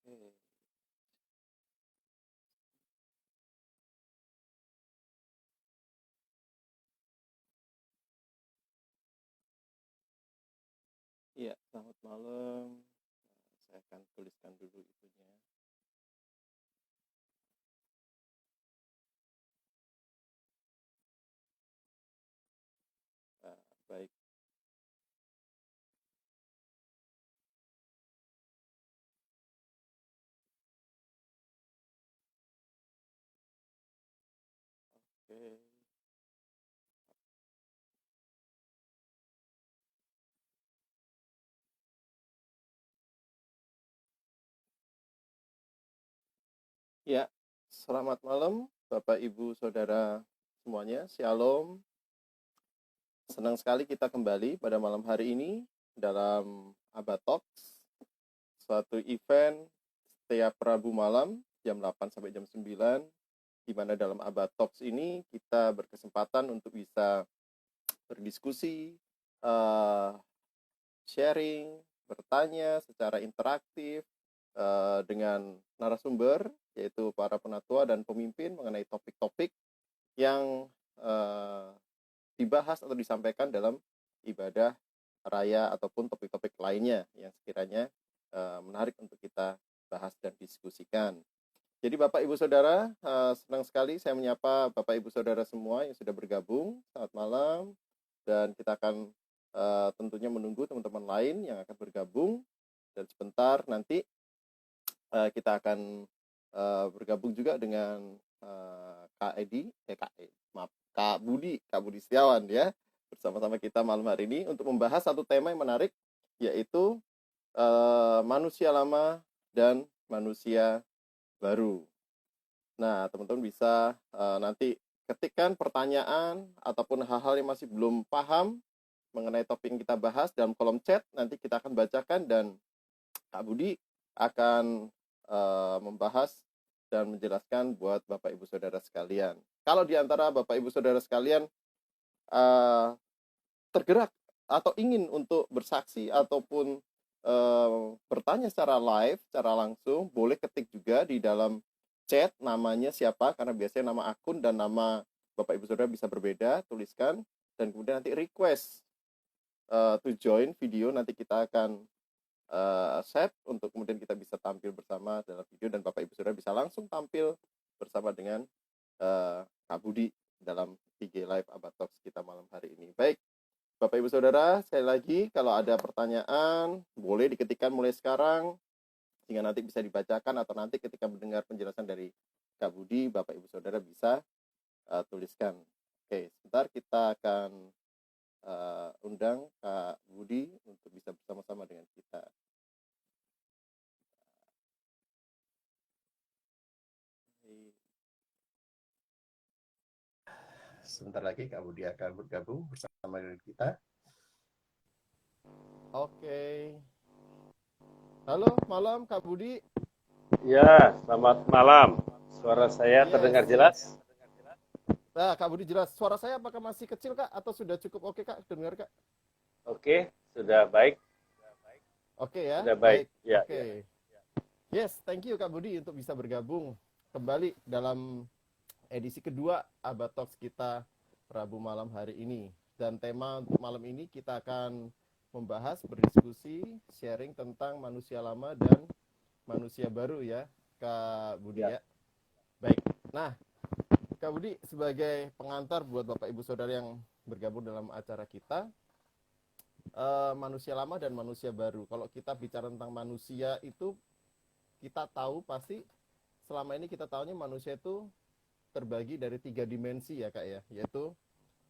Oke. Iya, selamat malam. Saya akan tuliskan dulu itunya. Baik. Oke. Ya, selamat malam Bapak Ibu Saudara semuanya. Shalom. Senang sekali kita kembali pada malam hari ini dalam Abba Talks, suatu event setiap Rabu malam jam 8 sampai jam 9, di mana dalam Abba Talks ini kita berkesempatan untuk bisa berdiskusi, sharing, bertanya secara interaktif dengan narasumber, yaitu para penatua dan pemimpin mengenai topik-topik yang dibahas atau disampaikan dalam ibadah raya ataupun topik-topik lainnya yang sekiranya menarik untuk kita bahas dan diskusikan. Jadi Bapak Ibu Saudara, senang sekali saya menyapa Bapak Ibu Saudara semua yang sudah bergabung. Selamat malam, dan kita akan tentunya menunggu teman-teman lain yang akan bergabung, dan sebentar nanti kita akan bergabung juga dengan Kak Budi Setiawan ya, bersama-sama kita malam hari ini untuk membahas satu tema yang menarik, yaitu manusia lama dan manusia baru. Nah, teman-teman bisa nanti ketikkan pertanyaan ataupun hal-hal yang masih belum paham mengenai topik yang kita bahas dalam kolom chat. Nanti kita akan bacakan dan Kak Budi akan membahas dan menjelaskan buat Bapak Ibu Saudara sekalian. Kalau di antara Bapak Ibu Saudara sekalian tergerak atau ingin untuk bersaksi ataupun bertanya secara live, secara langsung, boleh ketik juga di dalam chat namanya siapa, karena biasanya nama akun dan nama Bapak Ibu Saudara bisa berbeda, tuliskan, dan kemudian nanti request to join video, nanti kita akan set untuk kemudian kita bisa tampil bersama dalam video, dan Bapak Ibu Saudara bisa langsung tampil bersama dengan Kak Budi dalam IG Live Abba Talks kita malam hari ini. Baik, Bapak Ibu Saudara, sekali lagi kalau ada pertanyaan boleh diketikkan mulai sekarang sehingga nanti bisa dibacakan, atau nanti ketika mendengar penjelasan dari Kak Budi, Bapak Ibu Saudara bisa tuliskan. Oke, sebentar kita akan undang Kak Budi untuk bisa bersama-sama dengan kita. Sebentar lagi Kak Budi akan bergabung bersama dengan kita. Oke. Halo, malam Kak Budi. Ya, selamat malam. Suara saya terdengar jelas? Nah, Kak Budi jelas. Suara saya apakah masih kecil, Kak? Atau sudah cukup oke, Kak? Dengar, Kak? Oke, sudah baik. Oke ya, Sudah baik. Ya, oke. ya. Yes, thank you Kak Budi untuk bisa bergabung kembali dalam edisi kedua Abba Talks kita Rabu malam hari ini. Dan tema untuk malam ini kita akan membahas, berdiskusi, sharing tentang manusia lama dan manusia baru ya, Kak Budi ya. Baik, nah Kak Budi sebagai pengantar buat Bapak Ibu Saudara yang bergabung dalam acara kita, manusia lama dan manusia baru. Kalau kita bicara tentang manusia itu, kita tahu pasti selama ini kita tahunya manusia itu terbagi dari 3 dimensi ya Kak ya, yaitu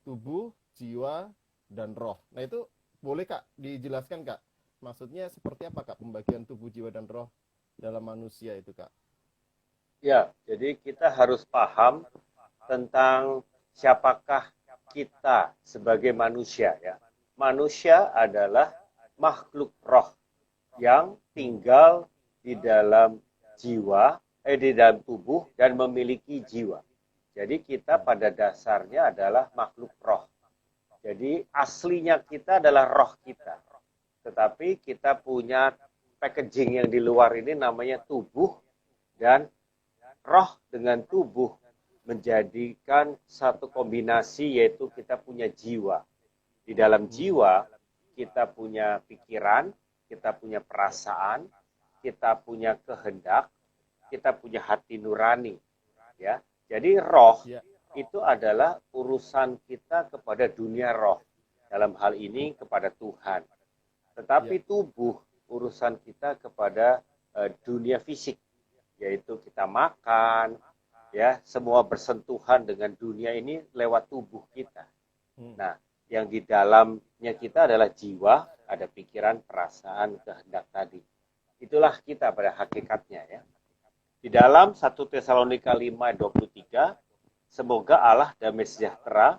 tubuh, jiwa, dan roh. Nah itu boleh Kak dijelaskan Kak, maksudnya seperti apa Kak pembagian tubuh, jiwa, dan roh dalam manusia itu Kak? Ya, jadi kita harus paham tentang siapakah kita sebagai manusia ya. Manusia adalah makhluk roh yang tinggal di dalam jiwa, di dalam tubuh dan memiliki jiwa. Jadi kita pada dasarnya adalah makhluk roh. Jadi aslinya kita adalah roh kita. Tetapi kita punya packaging yang di luar ini namanya tubuh, dan roh dengan tubuh menjadikan satu kombinasi, yaitu kita punya jiwa. Di dalam jiwa kita punya pikiran, kita punya perasaan, kita punya kehendak, kita punya hati nurani, ya. Jadi roh Ya. itu adalah urusan kita kepada dunia roh, dalam hal ini kepada Tuhan. Tetapi tubuh urusan kita kepada dunia fisik, yaitu kita makan, ya, semua bersentuhan dengan dunia ini lewat tubuh kita. Nah, yang di dalamnya kita adalah jiwa, ada pikiran, perasaan, kehendak tadi. Itulah kita pada hakikatnya, ya. Di dalam 1 Tesalonika 5:23, semoga Allah damai sejahtera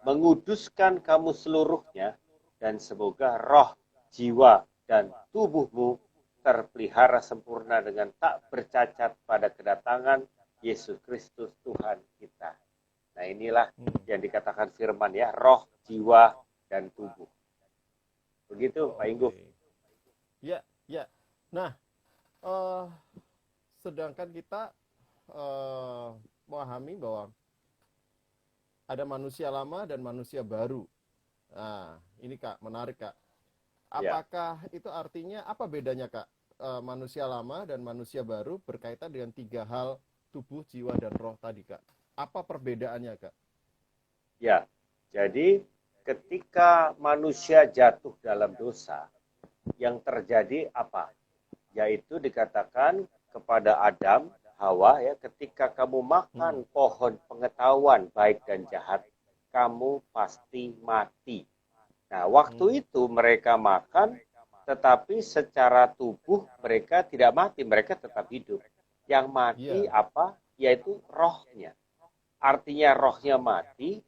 menguduskan kamu seluruhnya, dan semoga roh, jiwa, dan tubuhmu terpelihara sempurna dengan tak bercacat pada kedatangan Yesus Kristus Tuhan kita. Nah, inilah yang dikatakan firman, ya, roh, jiwa, dan tubuh. Begitu, Pak Inggu. Ya, ya. Nah, sedangkan kita memahami bahwa ada manusia lama dan manusia baru. Nah, ini Kak, menarik Kak. Apakah itu artinya, apa bedanya Kak? Manusia lama dan manusia baru berkaitan dengan 3 hal, tubuh, jiwa, dan roh tadi Kak. Apa perbedaannya Kak? Ya, jadi ketika manusia jatuh dalam dosa, yang terjadi apa? Yaitu dikatakan kepada Adam, Hawa, ya, ketika kamu makan pohon pengetahuan baik dan jahat, kamu pasti mati. Nah, waktu itu mereka makan, tetapi secara tubuh mereka tidak mati, mereka tetap hidup. Yang mati apa? Yaitu rohnya. Artinya rohnya mati,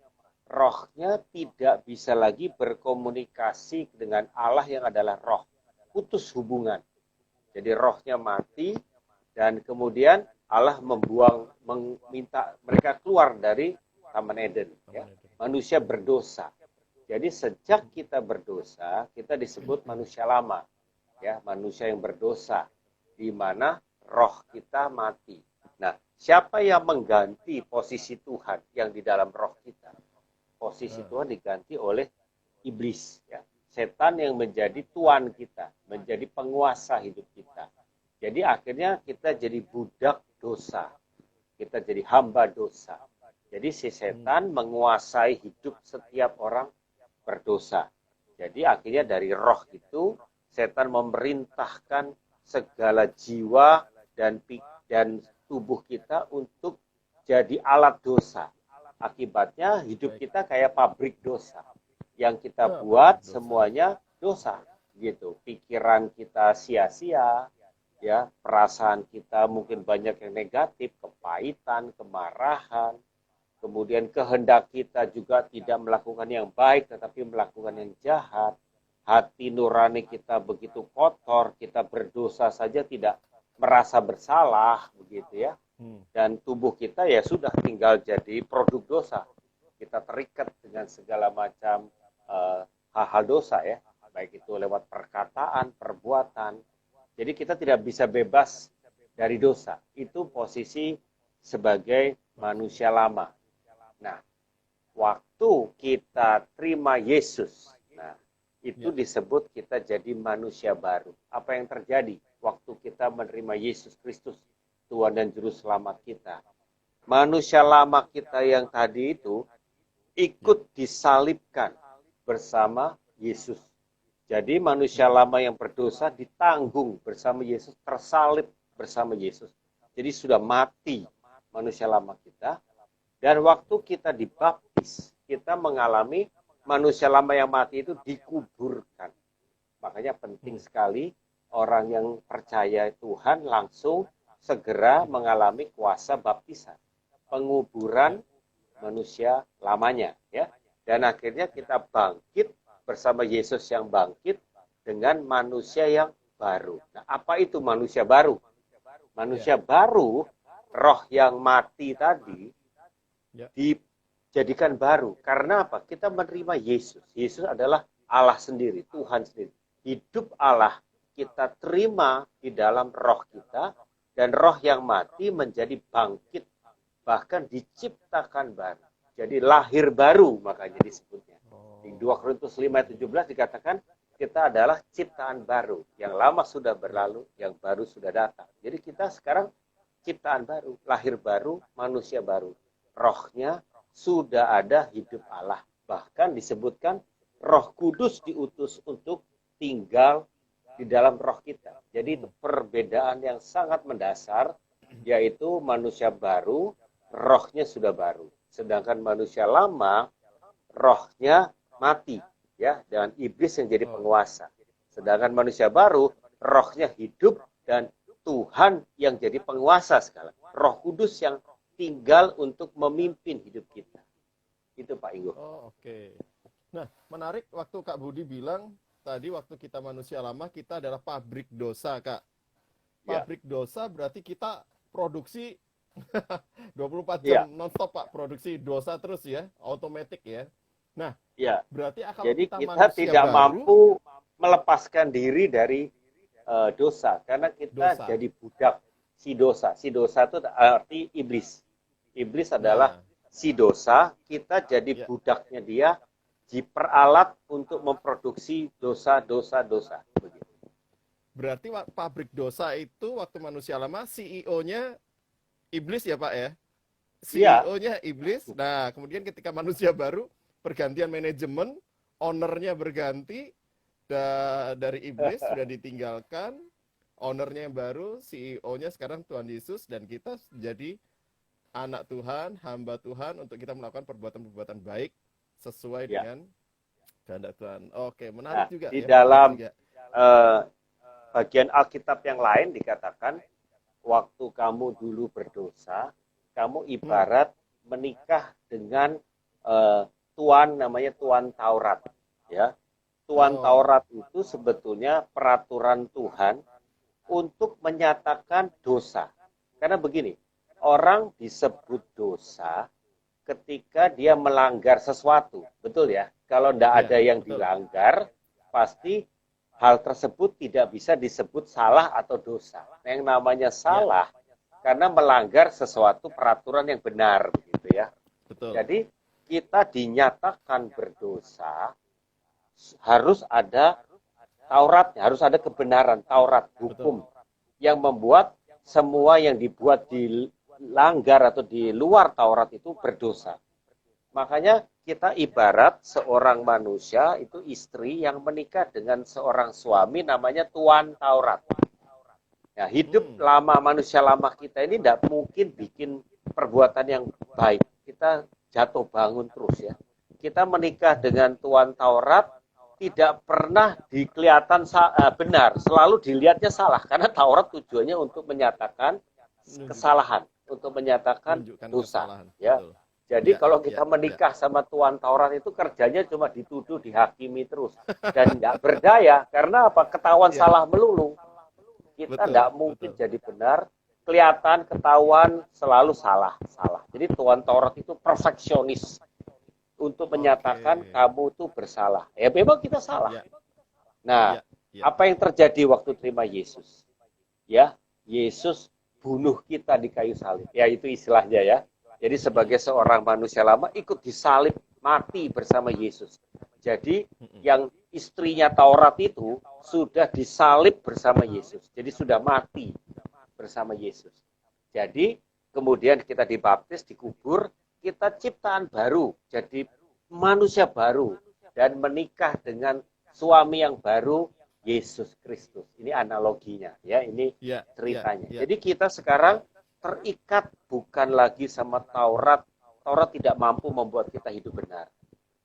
rohnya tidak bisa lagi berkomunikasi dengan Allah yang adalah roh. Putus hubungan. Jadi rohnya mati, dan kemudian Allah meminta mereka keluar dari Taman Eden. Ya. Manusia berdosa. Jadi sejak kita berdosa, kita disebut manusia lama, ya, manusia yang berdosa, di mana roh kita mati. Nah, siapa yang mengganti posisi Tuhan yang di dalam roh kita? Posisi Tuhan diganti oleh iblis, ya, setan yang menjadi tuan kita, menjadi penguasa hidup kita. Jadi akhirnya kita jadi budak dosa, kita jadi hamba dosa. Jadi si setan menguasai hidup setiap orang berdosa. Jadi akhirnya dari roh itu setan memerintahkan segala jiwa dan tubuh kita untuk jadi alat dosa. Akibatnya hidup kita kayak pabrik dosa. Yang kita buat semuanya dosa, gitu. Pikiran kita sia-sia, ya, perasaan kita mungkin banyak yang negatif, kepahitan, kemarahan. Kemudian kehendak kita juga tidak melakukan yang baik, tetapi melakukan yang jahat. Hati nurani kita begitu kotor, kita berdosa saja tidak merasa bersalah, begitu ya. Dan tubuh kita ya sudah tinggal jadi produk dosa. Kita terikat dengan segala macam hal-hal dosa, ya, baik itu lewat perkataan, perbuatan. Jadi kita tidak bisa bebas dari dosa. Itu posisi sebagai manusia lama. Nah, waktu kita terima Yesus, nah, itu disebut kita jadi manusia baru. Apa yang terjadi waktu kita menerima Yesus Kristus, Tuhan dan Juru Selamat kita? Manusia lama kita yang tadi itu ikut disalibkan bersama Yesus. Jadi manusia lama yang berdosa ditanggung bersama Yesus, tersalib bersama Yesus. Jadi sudah mati manusia lama kita. Dan waktu kita dibaptis, kita mengalami manusia lama yang mati itu dikuburkan. Makanya penting sekali orang yang percaya Tuhan langsung segera mengalami kuasa baptisan, penguburan manusia lamanya, ya. Dan akhirnya kita bangkit bersama Yesus yang bangkit dengan manusia yang baru. Nah, apa itu manusia baru? Manusia baru, roh yang mati tadi dijadikan baru. Karena apa? Kita menerima Yesus. Yesus adalah Allah sendiri, Tuhan sendiri. Hidup Allah kita terima di dalam roh kita, dan roh yang mati menjadi bangkit, bahkan diciptakan baru. Jadi lahir baru makanya disebutnya. Di 2 Korintus 5:17 dikatakan kita adalah ciptaan baru. Yang lama sudah berlalu, yang baru sudah datang. Jadi kita sekarang ciptaan baru, lahir baru, manusia baru. Rohnya sudah ada hidup Allah. Bahkan disebutkan Roh Kudus diutus untuk tinggal di dalam roh kita. Jadi itu perbedaan yang sangat mendasar, yaitu manusia baru, rohnya sudah baru. Sedangkan manusia lama, rohnya mati, ya, dengan iblis yang jadi penguasa. Sedangkan manusia baru, rohnya hidup dan Tuhan yang jadi penguasa sekarang. Roh Kudus yang tinggal untuk memimpin hidup kita. Itu Pak Igo. Oh, oke. Nah, menarik waktu Kak Budi bilang tadi waktu kita manusia lama kita adalah pabrik dosa, Kak. Pabrik dosa berarti kita produksi 24 jam nonstop, Pak, produksi dosa terus ya, otomatis ya. Nah, berarti kalau jadi kita tidak baru, mampu melepaskan diri dari dosa, karena kita jadi budak si dosa. Si dosa itu arti iblis. Iblis adalah si dosa, kita jadi budaknya dia, diperalat untuk memproduksi dosa. Berarti pabrik dosa itu waktu manusia lama CEO-nya iblis ya Pak ya? CEO-nya iblis. Nah, kemudian ketika manusia baru pergantian manajemen, ownernya berganti dari iblis sudah ditinggalkan, ownernya yang baru, CEO-nya sekarang Tuhan Yesus, dan kita jadi anak Tuhan, hamba Tuhan untuk kita melakukan perbuatan-perbuatan baik sesuai dengan kehendak Tuhan. Oke, menarik juga di ya. Dalam bagian Alkitab yang lain dikatakan, waktu kamu dulu berdosa, kamu ibarat menikah dengan tuan, namanya tuan Taurat, ya. Tuan Taurat itu sebetulnya peraturan Tuhan untuk menyatakan dosa. Karena begini, orang disebut dosa ketika dia melanggar sesuatu, betul ya? Kalau tidak ada yang dilanggar, pasti hal tersebut tidak bisa disebut salah atau dosa. Yang namanya salah karena melanggar sesuatu peraturan yang benar, gitu ya. Betul. Jadi kita dinyatakan berdosa, harus ada Tauratnya, harus ada kebenaran Taurat, hukum yang membuat semua yang dibuat dilanggar atau di luar Taurat itu berdosa. Makanya kita ibarat seorang manusia itu istri yang menikah dengan seorang suami namanya tuan Taurat. Ya, hidup lama manusia lama kita ini tidak mungkin bikin perbuatan yang baik. Kita jatuh bangun terus ya. Kita menikah dengan tuan Taurat tidak pernah dikelihatan benar, selalu dilihatnya salah karena Taurat tujuannya untuk menyatakan kesalahan, untuk menyatakan dosa. Ya. Jadi kalau kita menikah sama tuan Taurat itu kerjanya cuma dituduh, dihakimi terus dan nggak berdaya karena apa? Ketahuan salah melulu. Kita nggak mungkin jadi benar, kelihatan, ketahuan, selalu salah. Jadi tuan Taurat itu perfeksionis untuk menyatakan kamu tuh bersalah. Ya memang kita salah. Nah, apa yang terjadi waktu terima Yesus? Ya, Yesus bunuh kita di kayu salib. Ya itu istilahnya ya. Jadi sebagai seorang manusia lama ikut disalib, mati bersama Yesus. Jadi yang istrinya Taurat itu sudah disalib bersama Yesus. Jadi sudah mati bersama Yesus. Jadi kemudian kita dibaptis, dikubur, kita ciptaan baru. Jadi manusia baru dan menikah dengan suami yang baru, Yesus Kristus. Ini analoginya ya, ini ceritanya. Jadi kita sekarang terikat bukan lagi sama Taurat. Taurat tidak mampu membuat kita hidup benar.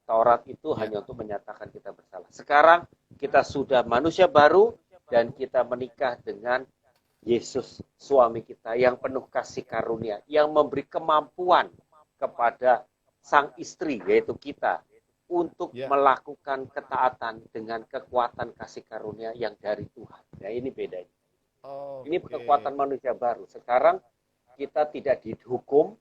Taurat itu hanya untuk menyatakan kita bersalah. Sekarang kita sudah manusia baru dan kita menikah dengan Yesus, suami kita yang penuh kasih karunia, yang memberi kemampuan kepada sang istri, yaitu kita, untuk melakukan ketaatan dengan kekuatan kasih karunia yang dari Tuhan. Nah, ini bedanya. Ini kekuatan manusia baru. Sekarang kita tidak dihukum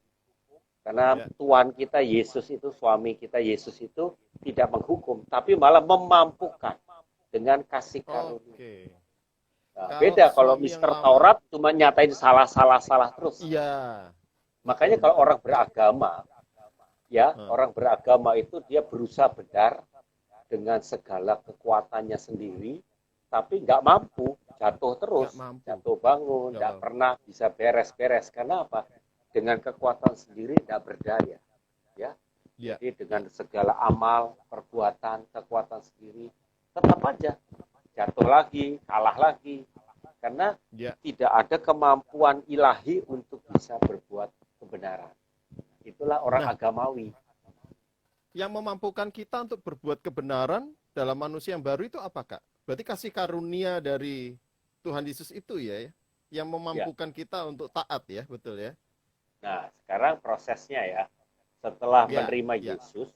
karena Tuhan kita Yesus itu, suami kita Yesus itu tidak menghukum, tapi malah memampukan dengan kasih karunia. Nah, Kalau beda kalau suami yang Mister lama, Taurat cuma nyatain salah terus. iya, betul Makanya kalau betul. orang beragama, ya Nah, orang beragama itu dia berusaha benar dengan segala kekuatannya sendiri, tapi nggak mampu, jatuh nggak terus, mampu, jatuh bangun, nggak nggak mampu. pernah bisa beres-beres. Karena apa? Dengan kekuatan sendiri nggak berdaya, ya. Iya, Jadi iya, dengan segala amal, perbuatan, kekuatan sendiri, tetap aja jatuh lagi, kalah lagi, karena iya. tidak ada kemampuan ilahi untuk bisa berbuat kebenaran. Itulah orang Nah, agamawi. yang memampukan kita untuk berbuat kebenaran dalam manusia yang baru itu apa, Kak? Berarti kasih karunia dari Tuhan Yesus itu ya, yang Ya. memampukan kita untuk taat ya, betul ya? Nah, sekarang prosesnya ya, setelah Ya, menerima ya. Yesus,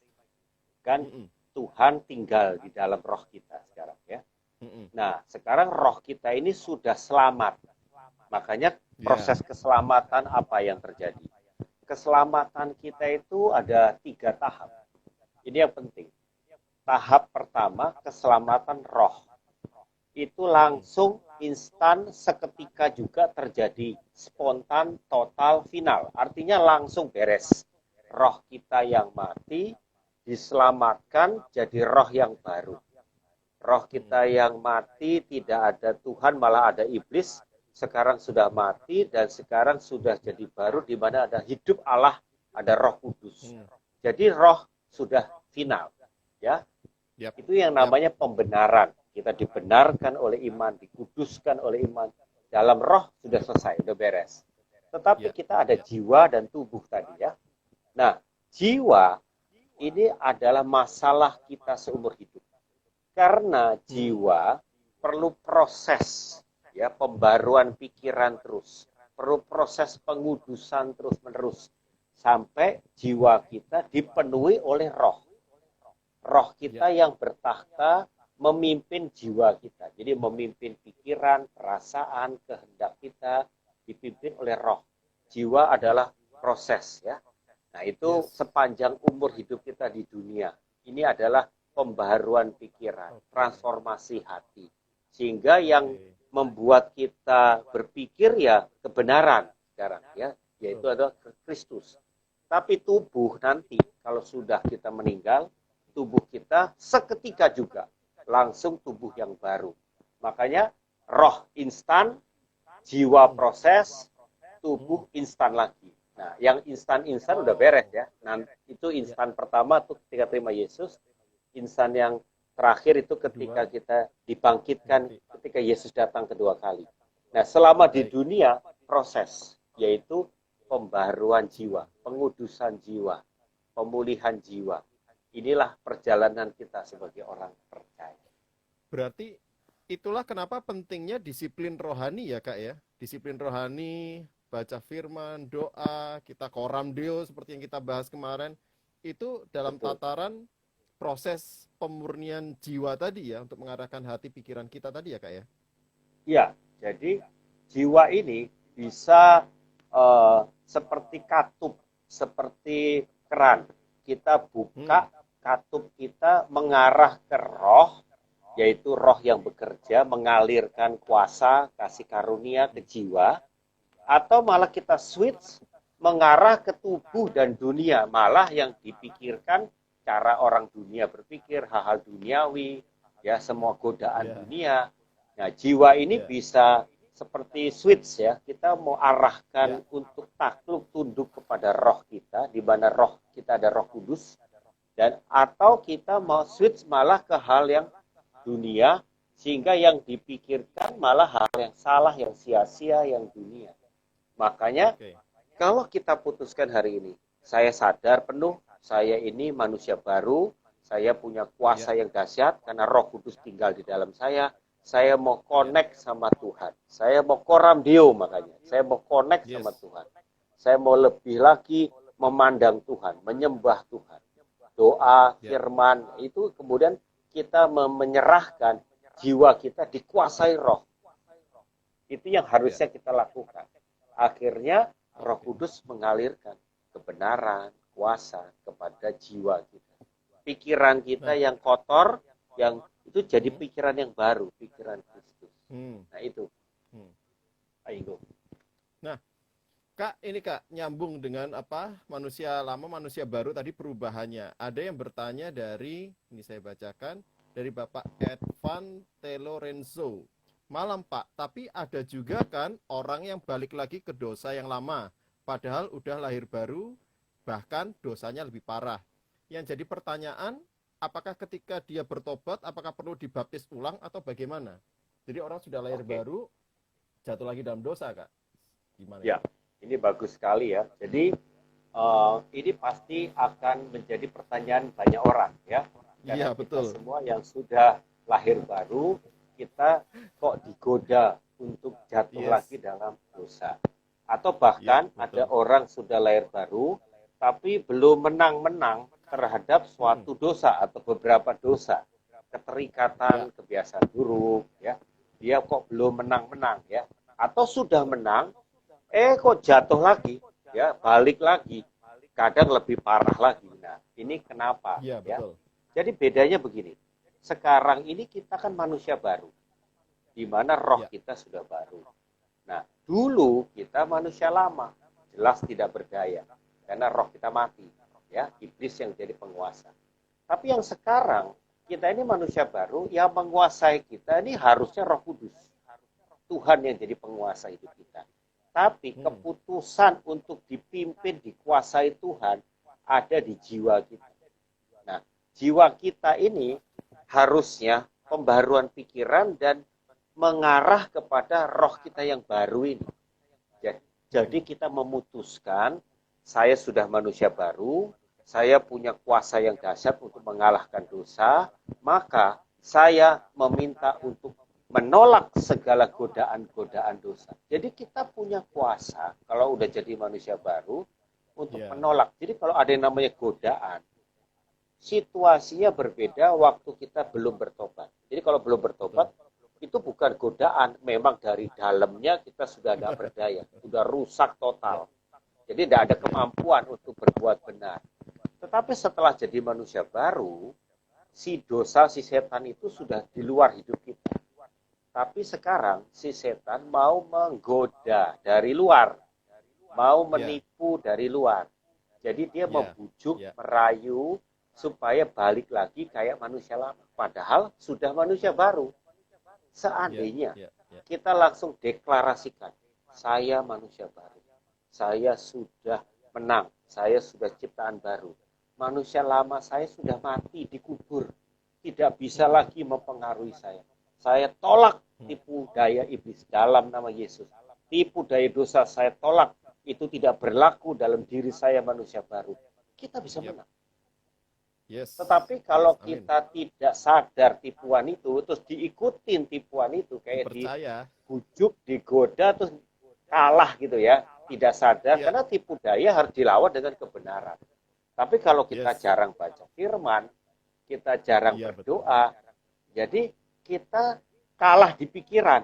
kan Mm-mm, Tuhan tinggal di dalam roh kita sekarang ya. mm-mm. Nah, sekarang roh kita ini sudah selamat. Makanya Ya, proses keselamatan apa yang terjadi? Keselamatan kita itu ada 3 tahap. Ini yang penting. Tahap pertama, keselamatan roh. Itu mm-mm. langsung instan seketika juga terjadi. Spontan, total, final. Artinya langsung beres. Roh kita yang mati diselamatkan jadi roh yang baru. Roh Mm-mm. kita yang mati tidak ada Tuhan, malah ada iblis. Sekarang sudah mati dan sekarang sudah jadi baru di mana ada hidup Allah, ada Roh Kudus. Mm. Jadi roh sudah final, ya. Yap, Itu yang yap. namanya pembenaran. Kita dibenarkan oleh iman, dikuduskan oleh iman. Dalam roh sudah selesai, sudah beres. Tetapi Ya, kita ada ya. jiwa dan tubuh tadi ya. Nah, jiwa ini adalah masalah kita seumur hidup. Karena Mm-mm. jiwa perlu proses ya pembaruan pikiran terus, perlu proses pengudusan terus-menerus sampai jiwa kita dipenuhi oleh roh. Roh Ya, kita yang bertakhta memimpin jiwa kita. Jadi memimpin pikiran, perasaan, kehendak kita dipimpin oleh roh. Jiwa ya. adalah proses ya. Nah, itu Yes. sepanjang umur hidup kita di dunia. Ini adalah pembaharuan pikiran, Oke, transformasi hati. Sehingga yang oke, membuat kita berpikir ya kebenaran sekarang ya, yaitu oke. adalah Kristus. Tapi tubuh nanti kalau sudah kita meninggal, tubuh kita seketika juga langsung tubuh yang baru. Makanya roh instan, jiwa Mm-mm. proses, Mm-mm. tubuh instan lagi. Nah, yang instan-instan udah beres Oh, ya. Nah, itu ya. instan pertama tuh ketika terima Yesus. Instan yang terakhir itu ketika Kedua, kita dibangkitkan nanti. ketika Yesus datang kedua kali. Nah, selama di Baik. dunia proses yaitu pembaruan jiwa, pengudusan jiwa, pemulihan jiwa. Inilah perjalanan kita sebagai orang percaya. Berarti itulah kenapa pentingnya disiplin rohani ya Kak ya. Disiplin rohani, baca firman, doa, kita koram deo seperti yang kita bahas kemarin. Itu dalam Betul. tataran proses pemurnian jiwa tadi ya, untuk mengarahkan hati pikiran kita tadi ya Kak ya. Ya, jadi jiwa ini bisa seperti katup, seperti keran. Kita Hmm, buka katup kita mengarah ke roh, yaitu roh yang bekerja, mengalirkan kuasa, kasih karunia ke jiwa, atau malah kita switch mengarah ke tubuh dan dunia, malah yang dipikirkan cara orang dunia berpikir, hal-hal duniawi, ya semua godaan ya, dunia. Nah, jiwa ini ya, bisa seperti switch ya, kita mau ya. arahkan untuk takluk tunduk kepada roh kita, di mana roh kita ada Roh Kudus, dan atau kita mau switch malah ke hal yang dunia, sehingga yang dipikirkan malah hal yang salah, yang sia-sia, yang dunia. Makanya Oke. kalau kita putuskan hari ini, saya sadar penuh, saya ini manusia baru, saya punya Ya, kuasa yang dahsyat karena Roh Kudus tinggal di dalam saya mau ya. connect sama Tuhan. Saya mau koram dio makanya. Saya mau connect sama Yes. Tuhan. Saya mau lebih lagi memandang Tuhan, menyembah Tuhan. Doa, Ya, firman, itu kemudian kita menyerahkan jiwa kita dikuasai roh. Itu yang ya. harusnya kita lakukan. Akhirnya Roh Oke. Kudus mengalirkan kebenaran, kuasa kepada jiwa kita. Pikiran kita Nah, yang kotor, yang itu jadi hmm, pikiran yang baru, pikiran Kristus. Hmm. Nah itu, Hmm. Pak Inggo. Nah, Kak, ini Kak, nyambung dengan apa manusia lama, manusia baru tadi perubahannya. Ada yang bertanya ini saya bacakan, dari Bapak Edvan Telorenzo. Malam Pak, tapi ada juga kan orang yang balik lagi ke dosa yang lama, padahal udah lahir baru, bahkan dosanya lebih parah. Yang jadi pertanyaan, apakah ketika dia bertobat, apakah perlu dibaptis ulang atau bagaimana? Jadi orang sudah lahir Oke, baru, jatuh lagi dalam dosa Kak. Gimana ya, ini? ini bagus sekali ya. Jadi ini pasti akan menjadi pertanyaan banyak orang ya, karena Iya, kita betul. semua yang sudah lahir baru, kita kok digoda untuk jatuh Yes. lagi dalam dosa. Atau Iya, bahkan ada betul. orang sudah lahir baru, tapi belum menang-menang terhadap Mm-mm. suatu dosa atau beberapa dosa, Ya, keterikatan, kebiasaan buruk, ya, dia kok belum menang-menang, ya, atau sudah menang, kok jatuh lagi, ya, balik lagi, kadang lebih parah lagi. Nah, ini kenapa, iya ya? betul. Jadi bedanya begini, sekarang ini kita kan manusia baru, di mana roh Ya, kita sudah baru. Nah, dulu kita manusia lama, jelas tidak berdaya, karena roh kita mati, ya, iblis yang jadi penguasa. Tapi yang sekarang, kita ini manusia baru, yang menguasai kita ini harusnya Roh Kudus. Tuhan yang jadi penguasa hidup kita. Tapi hmm. keputusan untuk dipimpin, dikuasai Tuhan ada di jiwa kita. Nah, jiwa kita ini harusnya pembaruan pikiran dan mengarah kepada roh kita yang baru ini. Jadi Hmm. kita memutuskan, saya sudah manusia baru, saya punya kuasa yang dahsyat untuk mengalahkan dosa, maka saya meminta untuk menolak segala godaan-godaan dosa. Jadi kita punya kuasa, kalau udah jadi manusia baru, untuk Ya, menolak. Jadi kalau ada yang namanya godaan, situasinya berbeda waktu kita belum bertobat. Jadi kalau belum bertobat, betul. itu bukan godaan, memang dari dalamnya kita sudah tidak berdaya, sudah rusak Ya, total. Jadi tidak ada ya. kemampuan untuk berbuat benar. Tetapi setelah jadi manusia baru, si dosa, si setan itu sudah di luar hidup kita. Tapi sekarang si setan mau menggoda dari luar, mau Ya, menipu dari luar. Jadi dia ya, membujuk, ya, merayu supaya balik lagi kayak manusia lama. Padahal sudah manusia baru. ya, Seandainya ya, ya. kita langsung deklarasikan, saya manusia baru. Saya sudah menang, saya sudah ciptaan baru. Manusia lama saya sudah mati, dikubur. Tidak bisa Hmm. lagi mempengaruhi saya. Saya tolak Hmm. tipu daya iblis dalam nama Yesus. Tipu daya dosa saya tolak. Itu tidak berlaku dalam diri saya manusia baru. Kita bisa Yep. menang. Yes, Tetapi yes, kalau amin. kita tidak sadar tipuan itu, terus diikutin tipuan itu, kayak Dipercaya. dibujuk, digoda, terus kalah gitu ya, tidak sadar, Ya, karena tipu daya harus dilawan dengan kebenaran. Tapi kalau kita yes. jarang baca firman, kita jarang Iya, betul. berdoa, jadi kita kalah di pikiran,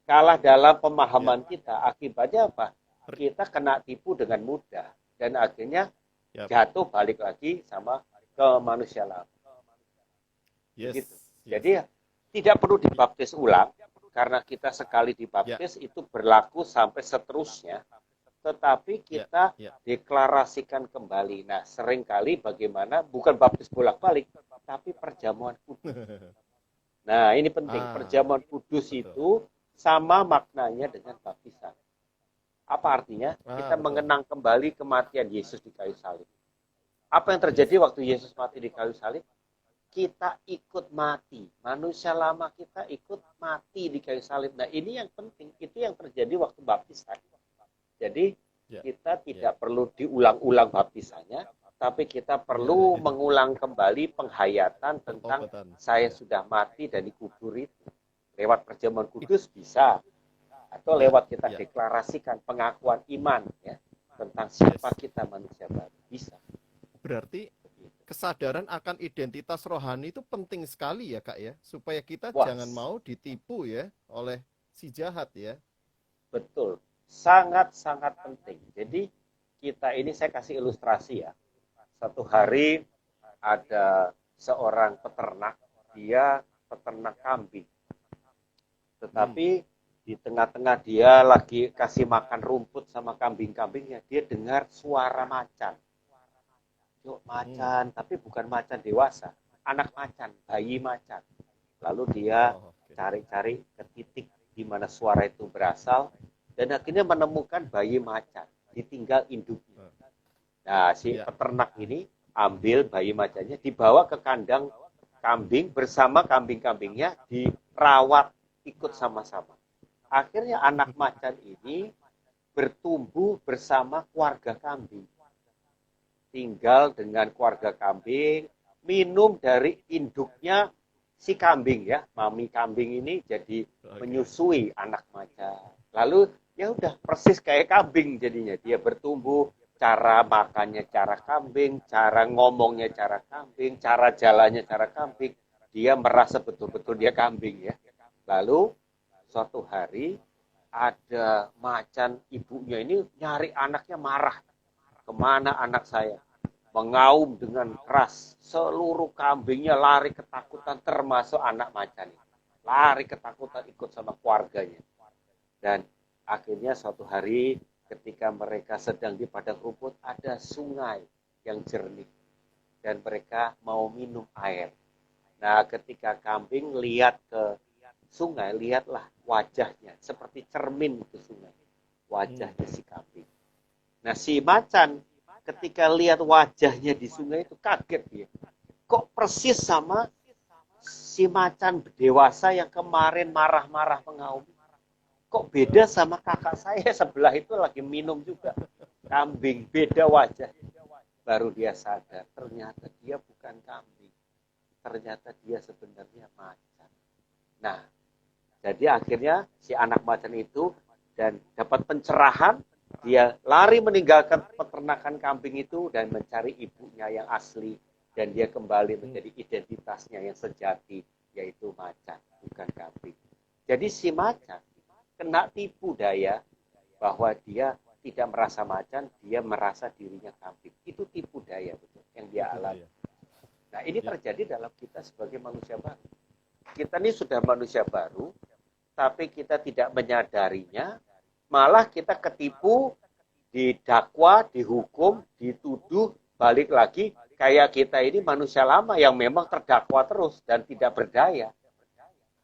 kalah dalam Ya, pemahaman kita. Akibatnya apa? Kita kena tipu dengan mudah, dan akhirnya ya. jatuh balik lagi sama ke manusia lama. Yes, Begitu. yes. Jadi tidak perlu dibaptis ulang, karena kita sekali Ya, dibaptis itu berlaku sampai seterusnya, tetapi ya, kita ya. deklarasikan kembali. Nah, seringkali bagaimana, bukan baptis bolak-balik, tapi perjamuan kudus. Nah, ini penting. Ah, Perjamuan kudus betul. itu sama maknanya dengan baptisan. Apa artinya? Ah, Kita betul. mengenang kembali kematian Yesus di kayu salib. Apa yang Yes. terjadi waktu Yesus mati di kayu salib? Kita ikut mati. Manusia lama kita ikut mati di kayu salib. Nah, ini yang penting. Itu yang terjadi waktu baptisan. Jadi, Ya, kita ya. tidak perlu diulang-ulang baptisannya, tapi kita perlu Iya. mengulang kembali penghayatan tentang Pertobatan. saya Ya, sudah mati dan dikubur itu. Lewat perjamuan kudus bisa, atau ya, lewat kita ya. deklarasikan pengakuan iman ya tentang Yes. siapa kita manusia baru. Bisa. Berarti kesadaran akan identitas rohani itu penting sekali ya Kak ya, supaya kita Wah, jangan mau ditipu ya oleh si jahat ya. betul. Sangat-sangat penting. Jadi kita ini, saya kasih ilustrasi ya. Satu Hmm. hari ada seorang peternak, dia peternak kambing. Tetapi di tengah-tengah dia lagi kasih makan rumput sama kambing-kambingnya, dia dengar suara macan. Yuk macan, tapi bukan macan dewasa, anak macan, bayi macan. Lalu dia Oh, oke. cari-cari ke titik di mana suara itu berasal, dan akhirnya menemukan bayi macan, ditinggal induknya. Nah, si Ya. peternak ini ambil bayi macannya, dibawa ke kandang kambing bersama kambing-kambingnya, dirawat ikut sama-sama. Akhirnya anak macan ini bertumbuh bersama keluarga kambing. Tinggal dengan keluarga kambing, minum dari induknya si kambing ya. Mami kambing ini jadi menyusui anak macan. Lalu ya udah persis kayak kambing jadinya. Dia bertumbuh, cara makannya cara kambing, cara ngomongnya cara kambing, cara jalannya cara kambing. Dia merasa betul-betul dia kambing ya. Lalu suatu hari ada macan ibunya ini nyari anaknya, marah. Kemana anak saya? Mengaum dengan keras. Seluruh kambingnya lari ketakutan, termasuk anak macan ini. Lari ketakutan ikut sama keluarganya. Dan akhirnya suatu hari ketika mereka sedang di padang rumput, ada sungai yang jernih. Dan mereka mau minum air. Nah, ketika kambing lihat ke sungai, lihatlah wajahnya. Seperti cermin ke sungai. Wajahnya si kambing. Nah, si macan ketika lihat wajahnya di sungai itu kaget dia. Kok persis sama si macan dewasa yang kemarin marah-marah mengaum. Kok beda sama kakak saya sebelah itu lagi minum juga. Kambing, beda wajah. Baru dia sadar, ternyata dia bukan kambing. Ternyata dia sebenarnya macan. Nah, jadi akhirnya si anak macan itu dan dapat pencerahan, dia lari meninggalkan peternakan kambing itu dan mencari ibunya yang asli, dan dia kembali menjadi identitasnya yang sejati, yaitu macan, bukan kambing. Jadi si macan kena tipu daya bahwa dia tidak merasa macan, dia merasa dirinya kambing. Itu tipu daya betul yang dia alami. Nah, ini terjadi dalam kita sebagai manusia baru. Kita ini sudah manusia baru, tapi kita tidak menyadarinya, malah kita ketipu, didakwa, dihukum, dituduh, balik lagi, kayak kita ini manusia lama yang memang terdakwa terus dan tidak berdaya.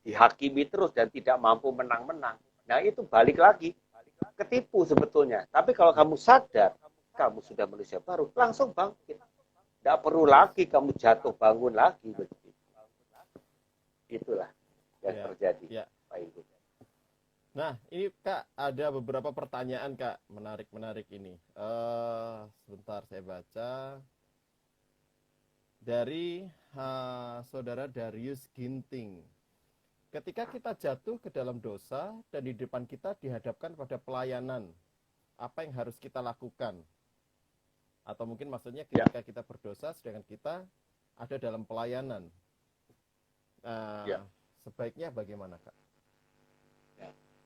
Dihakimi terus dan tidak mampu menang-menang. Nah, itu balik lagi, ketipu sebetulnya. Tapi kalau kamu sadar, kamu sudah manusia baru, langsung bangkit. Tidak perlu lagi kamu jatuh bangun lagi. Itulah yang terjadi, Pak Ibu. Nah, ini Kak, ada beberapa pertanyaan Kak, menarik ini. Sebentar saya baca. Dari Saudara Darius Ginting. Ketika kita jatuh ke dalam dosa dan di depan kita dihadapkan pada pelayanan, apa yang harus kita lakukan? Atau mungkin maksudnya ketika kita berdosa sedangkan kita ada dalam pelayanan. Sebaiknya bagaimana Kak?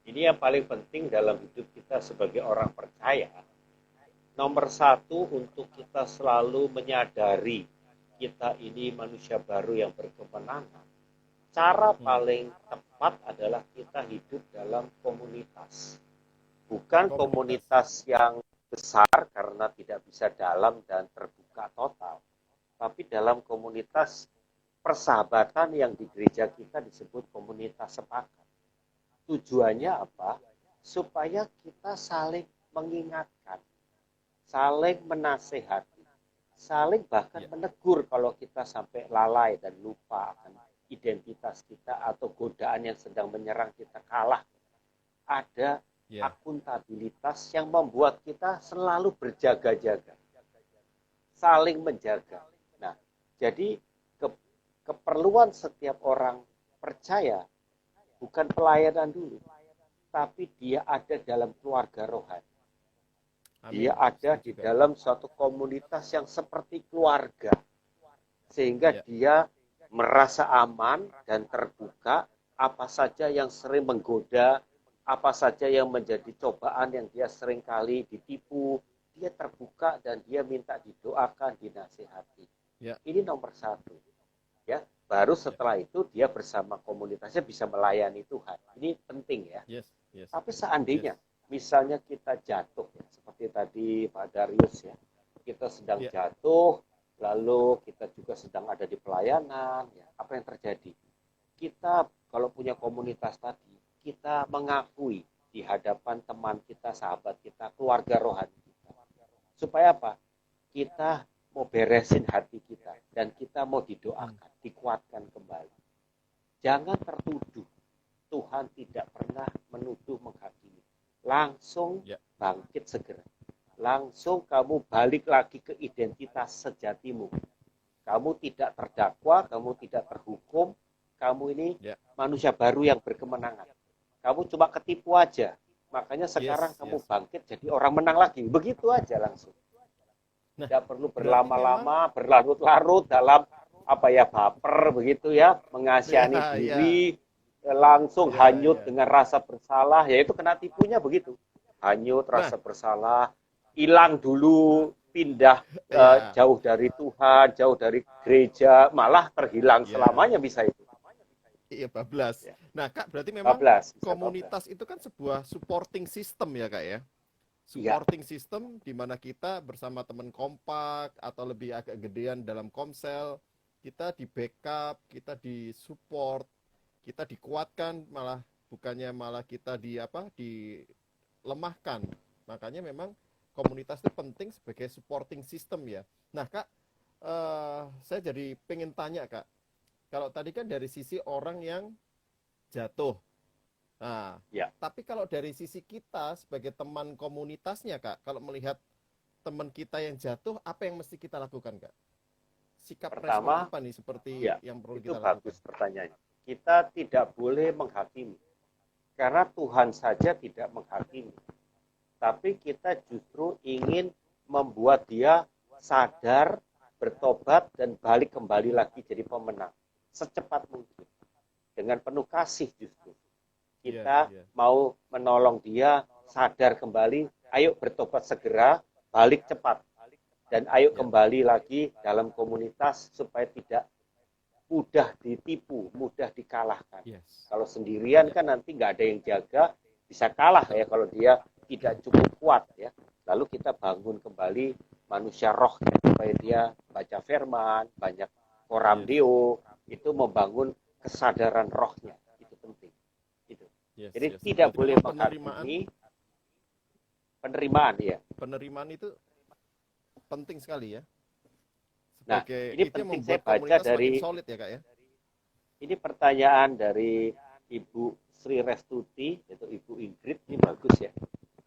Ini yang paling penting dalam hidup kita sebagai orang percaya. Nomor satu, untuk kita selalu menyadari kita ini manusia baru yang berkemenangan. Cara paling tepat adalah kita hidup dalam komunitas. Bukan komunitas yang besar karena tidak bisa dalam dan terbuka total. Tapi dalam komunitas persahabatan yang di gereja kita disebut komunitas sepakat. Tujuannya apa? Supaya kita saling mengingatkan, saling menasehati, saling bahkan menegur kalau kita sampai lalai dan lupa akan identitas kita atau godaan yang sedang menyerang kita kalah. Ada akuntabilitas yang membuat kita selalu berjaga-jaga, saling menjaga. Nah, jadi keperluan setiap orang percaya bukan pelayanan dulu, tapi dia ada dalam keluarga rohani. Dia ada di dalam suatu komunitas yang seperti keluarga. Sehingga dia merasa aman dan terbuka, apa saja yang sering menggoda, apa saja yang menjadi cobaan yang dia sering kali ditipu, dia terbuka dan dia minta didoakan, dinasihati. Ini nomor satu. Ya, baru Ya. setelah itu dia bersama komunitasnya bisa melayani Tuhan. Ini penting ya. Yes, yes, Tapi yes. seandainya misalnya kita jatuh ya, seperti tadi Pak Darius ya, kita sedang Ya, jatuh, lalu kita juga sedang ada di pelayanan, ya, apa yang terjadi? Kita kalau punya komunitas tadi, kita mengakui di hadapan teman kita, sahabat kita, keluarga rohani kita. Supaya apa? Kita mau beresin hati kita dan kita mau hmm, didoakan, dikuatkan kembali. Jangan tertuduh. Tuhan tidak pernah menuduh menghakimi. Langsung ya, bangkit segera. Langsung kamu balik lagi ke identitas sejatimu. Kamu tidak terdakwa, kamu tidak terhukum, kamu ini ya. manusia baru yang berkemenangan. Kamu cuma ketipu aja. Makanya sekarang Yes, kamu yes. bangkit jadi orang menang lagi. Begitu aja langsung. Nah, Tidak perlu berarti memang berlama-lama, berlarut-larut dalam apa ya baper begitu ya, mengasihani ya, ya, diri, langsung ya, hanyut ya. dengan rasa bersalah, ya itu kena tipunya begitu. Hanyut Nah, rasa bersalah, hilang dulu, pindah ya, jauh dari Tuhan, jauh dari gereja, malah terhilang ya. selamanya bisa itu. Iya, bablas. Ya. Nah, Kak, berarti memang Bablas, bisa bablas. komunitas itu kan sebuah supporting system ya, Kak ya? Iya, Supporting system di mana kita bersama teman kompak atau lebih agak gedean dalam komsel, kita di backup, kita di support, kita dikuatkan, malah bukannya malah kita di apa? Dilemahkan. Makanya memang komunitas itu penting sebagai supporting system ya. Nah, Kak, saya jadi pengen tanya, Kak. Kalau tadi kan dari sisi orang yang jatuh. Nah, ya. tapi kalau dari sisi kita sebagai teman komunitasnya, Kak, kalau melihat teman kita yang jatuh, apa yang mesti kita lakukan, Kak? Sikap respon Pertama, apa nih seperti ya, yang perlu itu kita lakukan? bagus pertanyaannya. Kita tidak boleh menghakimi, karena Tuhan saja tidak menghakimi. Tapi kita justru ingin membuat dia sadar, bertobat, dan balik kembali lagi jadi pemenang. Secepat mungkin. Dengan penuh kasih justru. Iya, Kita iya, mau menolong dia sadar kembali, ayo bertobat segera, balik cepat. Dan ayo iya, kembali lagi dalam komunitas supaya tidak mudah ditipu, mudah dikalahkan. yes, Kalau sendirian iya, kan nanti nggak ada yang jaga, bisa kalah ya betul, kalau dia tidak cukup kuat ya. Lalu kita bangun kembali manusia roh ya, supaya dia baca firman, banyak koram yes, deo, itu membangun kesadaran rohnya. Itu penting. Itu. yes, Jadi yes. tidak Berarti boleh memang penerimaan, menghakimi penerimaan ya. penerimaan itu penting sekali ya. Nah, Sebagai ini itu yang penting saya membuat baca komunitas semakin dari solid ya, Kak ya. ini pertanyaan dari Ibu Sri Restuti, yaitu Ibu Ingrid, ini bagus ya.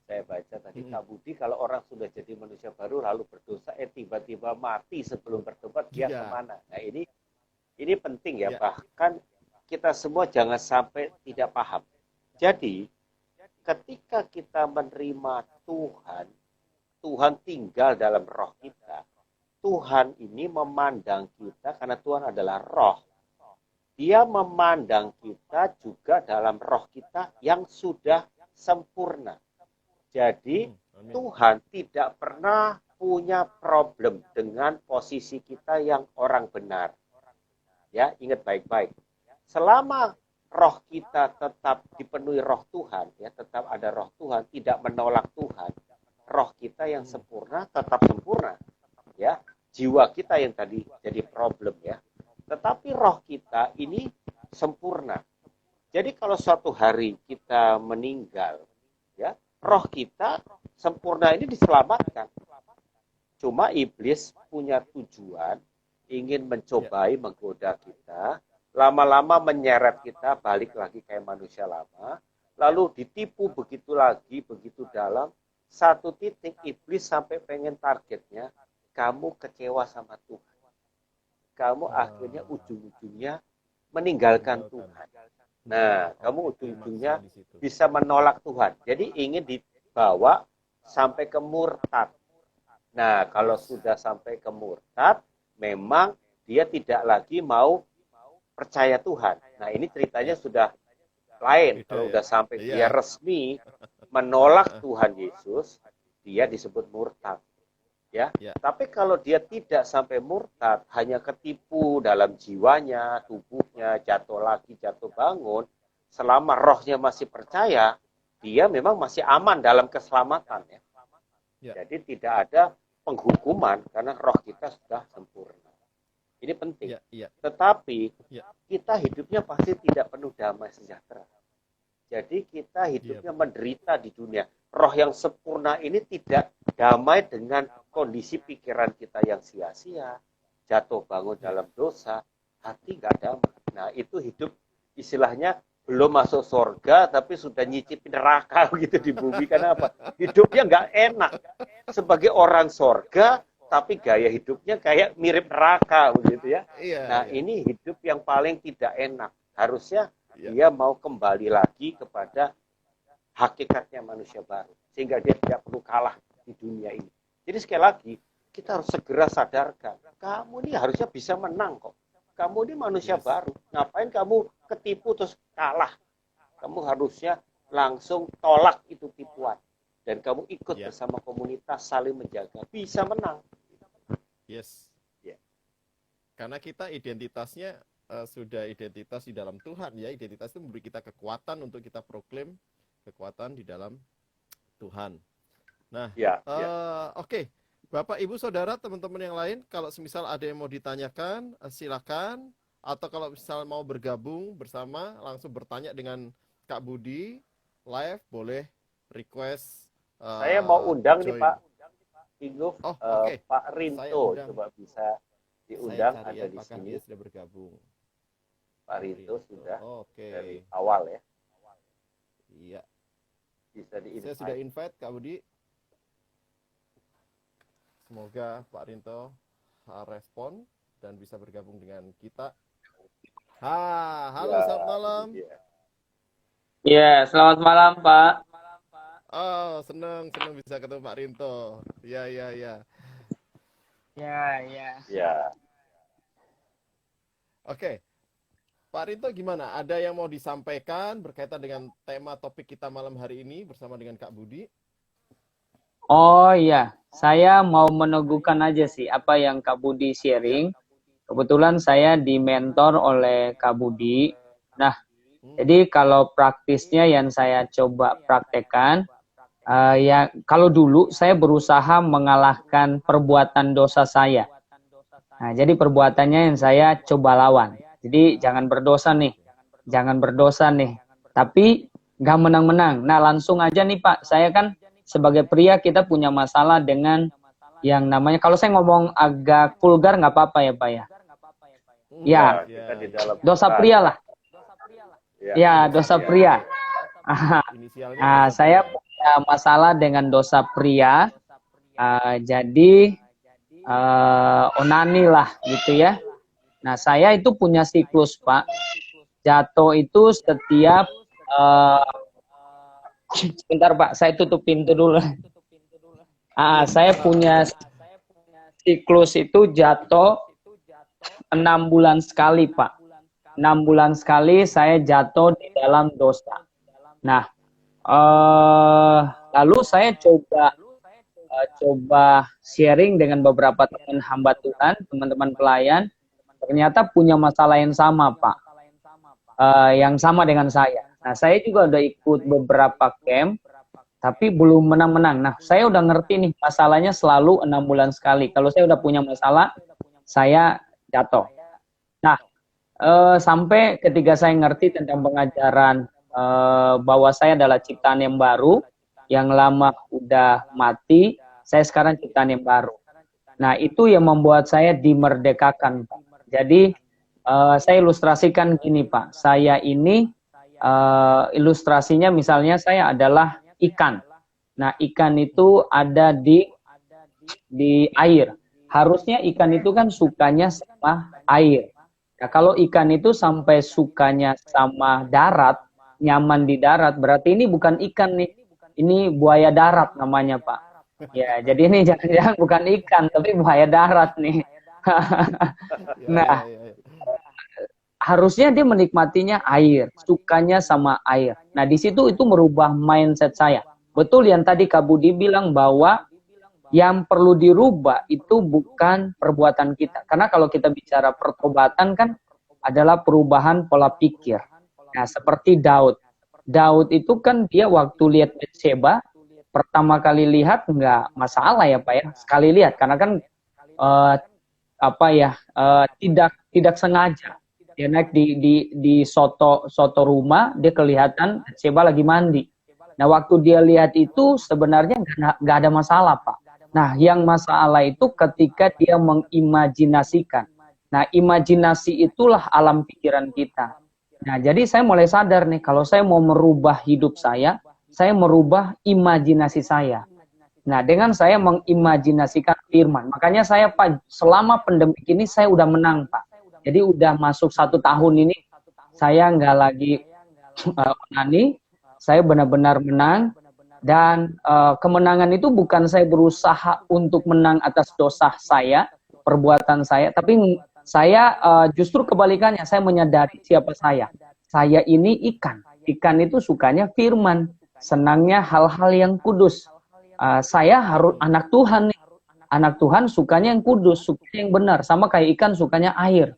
Saya baca tadi, Mm-mm. Kak Budi, kalau orang sudah jadi manusia baru lalu berdosa, tiba-tiba mati sebelum bertobat, dia Iya, kemana? Nah ini penting ya, iya, bahkan kita semua jangan sampai tidak paham. Jadi, ketika kita menerima Tuhan, Tuhan tinggal dalam roh kita. Tuhan ini memandang kita karena Tuhan adalah roh. Dia memandang kita juga dalam roh kita yang sudah sempurna. Jadi amin. Tuhan tidak pernah punya problem dengan posisi kita yang orang benar. Ya, ingat baik-baik. Selama roh kita tetap dipenuhi roh Tuhan, ya, tetap ada roh Tuhan, tidak menolak Tuhan. Roh kita yang Mm. sempurna tetap sempurna, ya. Jiwa kita yang tadi jadi problem ya. Tetapi roh kita ini sempurna. Jadi kalau suatu hari kita meninggal, ya, roh kita sempurna ini diselamatkan. Cuma iblis punya tujuan ingin Ya, mencobai menggoda kita, lama-lama menyeret kita balik lagi kayak manusia lama, lalu ditipu begitu lagi, begitu dalam, satu titik iblis sampai pengen targetnya, kamu kecewa sama Tuhan. Kamu akhirnya ah, ujung-ujungnya meninggalkan meninggalkan. Tuhan. Nah, Nah, oke, kamu klimaksnya ujung-ujungnya di situ. bisa menolak Tuhan. Jadi ingin dibawa sampai ke murtad. Nah, kalau Yes, sudah sampai ke murtad, memang dia tidak lagi mau percaya Tuhan. Nah, ini ceritanya ya, sudah lain. beda Kalau ya. sudah sampai dia Iya. resmi menolak Tuhan Yesus, dia disebut murtad. ya. Ya. Tapi kalau dia tidak sampai murtad, hanya ketipu dalam jiwanya, tubuhnya, jatuh lagi, jatuh bangun, selama rohnya masih percaya, dia memang masih aman dalam keselamatan, ya. Ya. Jadi tidak ada penghukuman karena roh kita sudah sempurna. Ini penting. Ya, ya. Tetapi Ya. kita hidupnya pasti tidak penuh damai sejahtera. Jadi kita hidupnya menderita di dunia. Roh yang sempurna ini tidak damai dengan kondisi pikiran kita yang sia-sia, jatuh bangun dalam dosa, hati nggak damai. Nah, itu hidup istilahnya belum masuk surga tapi sudah nyicipin neraka gitu di bumi. Kenapa? Hidupnya nggak enak. Sebagai orang surga tapi gaya hidupnya kayak mirip neraka begitu ya. Nah, ini hidup yang paling tidak enak. Harusnya dia mau kembali lagi kepada hakikatnya manusia baru. Sehingga dia tidak perlu kalah di dunia ini. Jadi sekali lagi, kita harus segera sadarkan. Kamu ini harusnya bisa menang kok. Kamu ini manusia baru. Ngapain kamu ketipu terus kalah? Kamu harusnya langsung tolak itu tipuan. Dan kamu ikut bersama komunitas saling menjaga. Bisa menang. Yes. Karena kita identitasnya sudah identitas di dalam Tuhan, ya. Identitas itu memberi kita kekuatan untuk kita proklaim kekuatan di dalam Tuhan. Nah, oke. Bapak, Ibu, Saudara, teman-teman yang lain, kalau semisal ada yang mau ditanyakan, silakan. Atau kalau misal mau bergabung bersama, langsung bertanya dengan Kak Budi, live, boleh request. Saya mau undang join. nih Pak Inguf, Pak Rinto, coba bisa diundang, ada di sini. Dia sudah bergabung. Pak Rinto sudah dari Oke. awal ya. Iya. Bisa di-invite. Saya sudah invite Kak Budi. Semoga Pak Rinto respon dan bisa bergabung dengan kita. Halo, selamat malam. Iya, selamat malam Pak. Oh, senang bisa ketemu Pak Rinto. Ya. Ya. Oke. Pak Rinto gimana? Ada yang mau disampaikan berkaitan dengan tema topik kita malam hari ini bersama dengan Kak Budi? Oh iya, saya mau meneguhkan aja sih apa yang Kak Budi sharing. Kebetulan saya dimentor oleh Kak Budi. Nah, jadi kalau praktisnya yang saya coba praktekkan, ya kalau dulu saya berusaha mengalahkan perbuatan dosa saya. Nah, jadi perbuatannya yang saya coba lawan. Jadi jangan berdosa nih. Tapi nggak menang-menang. Nah, langsung aja nih Pak, saya kan sebagai pria kita punya masalah dengan yang namanya, kalau saya ngomong agak vulgar nggak apa-apa ya Pak ya? Ya, dosa pria lah. Ya, dosa pria. Nah, saya punya masalah dengan dosa pria. Jadi onani lah gitu ya. Nah, saya itu punya siklus Pak. Jatuh itu setiap sebentar Pak, saya tutup pintu dulu. Saya punya siklus itu jatuh 6 bulan sekali Pak. 6 bulan sekali saya jatuh di dalam dosa. Nah, lalu saya coba sharing dengan beberapa teman hamba Tuhan, teman-teman pelayan, ternyata punya masalah yang sama Pak, yang sama dengan saya. Nah, saya juga udah ikut beberapa camp, tapi belum menang-menang. Nah, saya udah ngerti nih, masalahnya selalu 6 bulan sekali. Kalau saya udah punya masalah, saya jatuh. Nah, sampai ketika saya ngerti tentang pengajaran bahwa saya adalah ciptaan yang baru, yang lama udah mati, saya sekarang ciptaan yang baru. Nah, itu yang membuat saya dimerdekakan, Pak. Jadi, saya ilustrasikan gini, Pak. Saya ini, ilustrasinya misalnya saya adalah ikan. Nah, ikan itu ada di air. Harusnya ikan itu kan sukanya sama air. Nah, kalau ikan itu sampai sukanya sama darat, nyaman di darat, berarti ini bukan ikan nih. Ini buaya darat namanya, Pak. Ya, jadi ini jangan-jangan bukan ikan, tapi buaya darat nih. Nah, harusnya dia menikmatinya air, sukanya sama air. Nah, di situ itu merubah mindset saya. Betul yang tadi Kak Budi bilang bahwa Yang perlu dirubah itu bukan perbuatan kita. Karena kalau kita bicara pertobatan kan adalah perubahan pola pikir. Nah, seperti Daud. Daud itu kan dia waktu lihat Bathsheba, pertama kali lihat nggak masalah ya Pak ya. Sekali lihat karena kan tidak sengaja. Dia naik di soto rumah, dia kelihatan Bathsheba lagi mandi. Nah, waktu dia lihat itu sebenarnya nggak ada masalah, Pak. Nah, yang masalah itu ketika dia mengimajinasikan. Nah, imajinasi itulah alam pikiran kita. Nah, jadi saya mulai sadar nih, kalau saya mau merubah hidup saya merubah imajinasi saya. Nah, dengan saya mengimajinasikan firman. Makanya saya, Pak, selama pandemi ini saya udah menang, Pak. Jadi udah masuk 1 tahun ini, saya nggak lagi onani, saya benar-benar menang. Dan kemenangan itu bukan saya berusaha untuk menang atas dosa saya, perbuatan saya, tapi saya justru kebalikannya, saya menyadari siapa saya. Saya ini ikan. Ikan itu sukanya firman, senangnya hal-hal yang kudus. Saya harus anak Tuhan nih. Anak Tuhan sukanya yang kudus, sukanya yang benar. Sama kayak ikan sukanya air.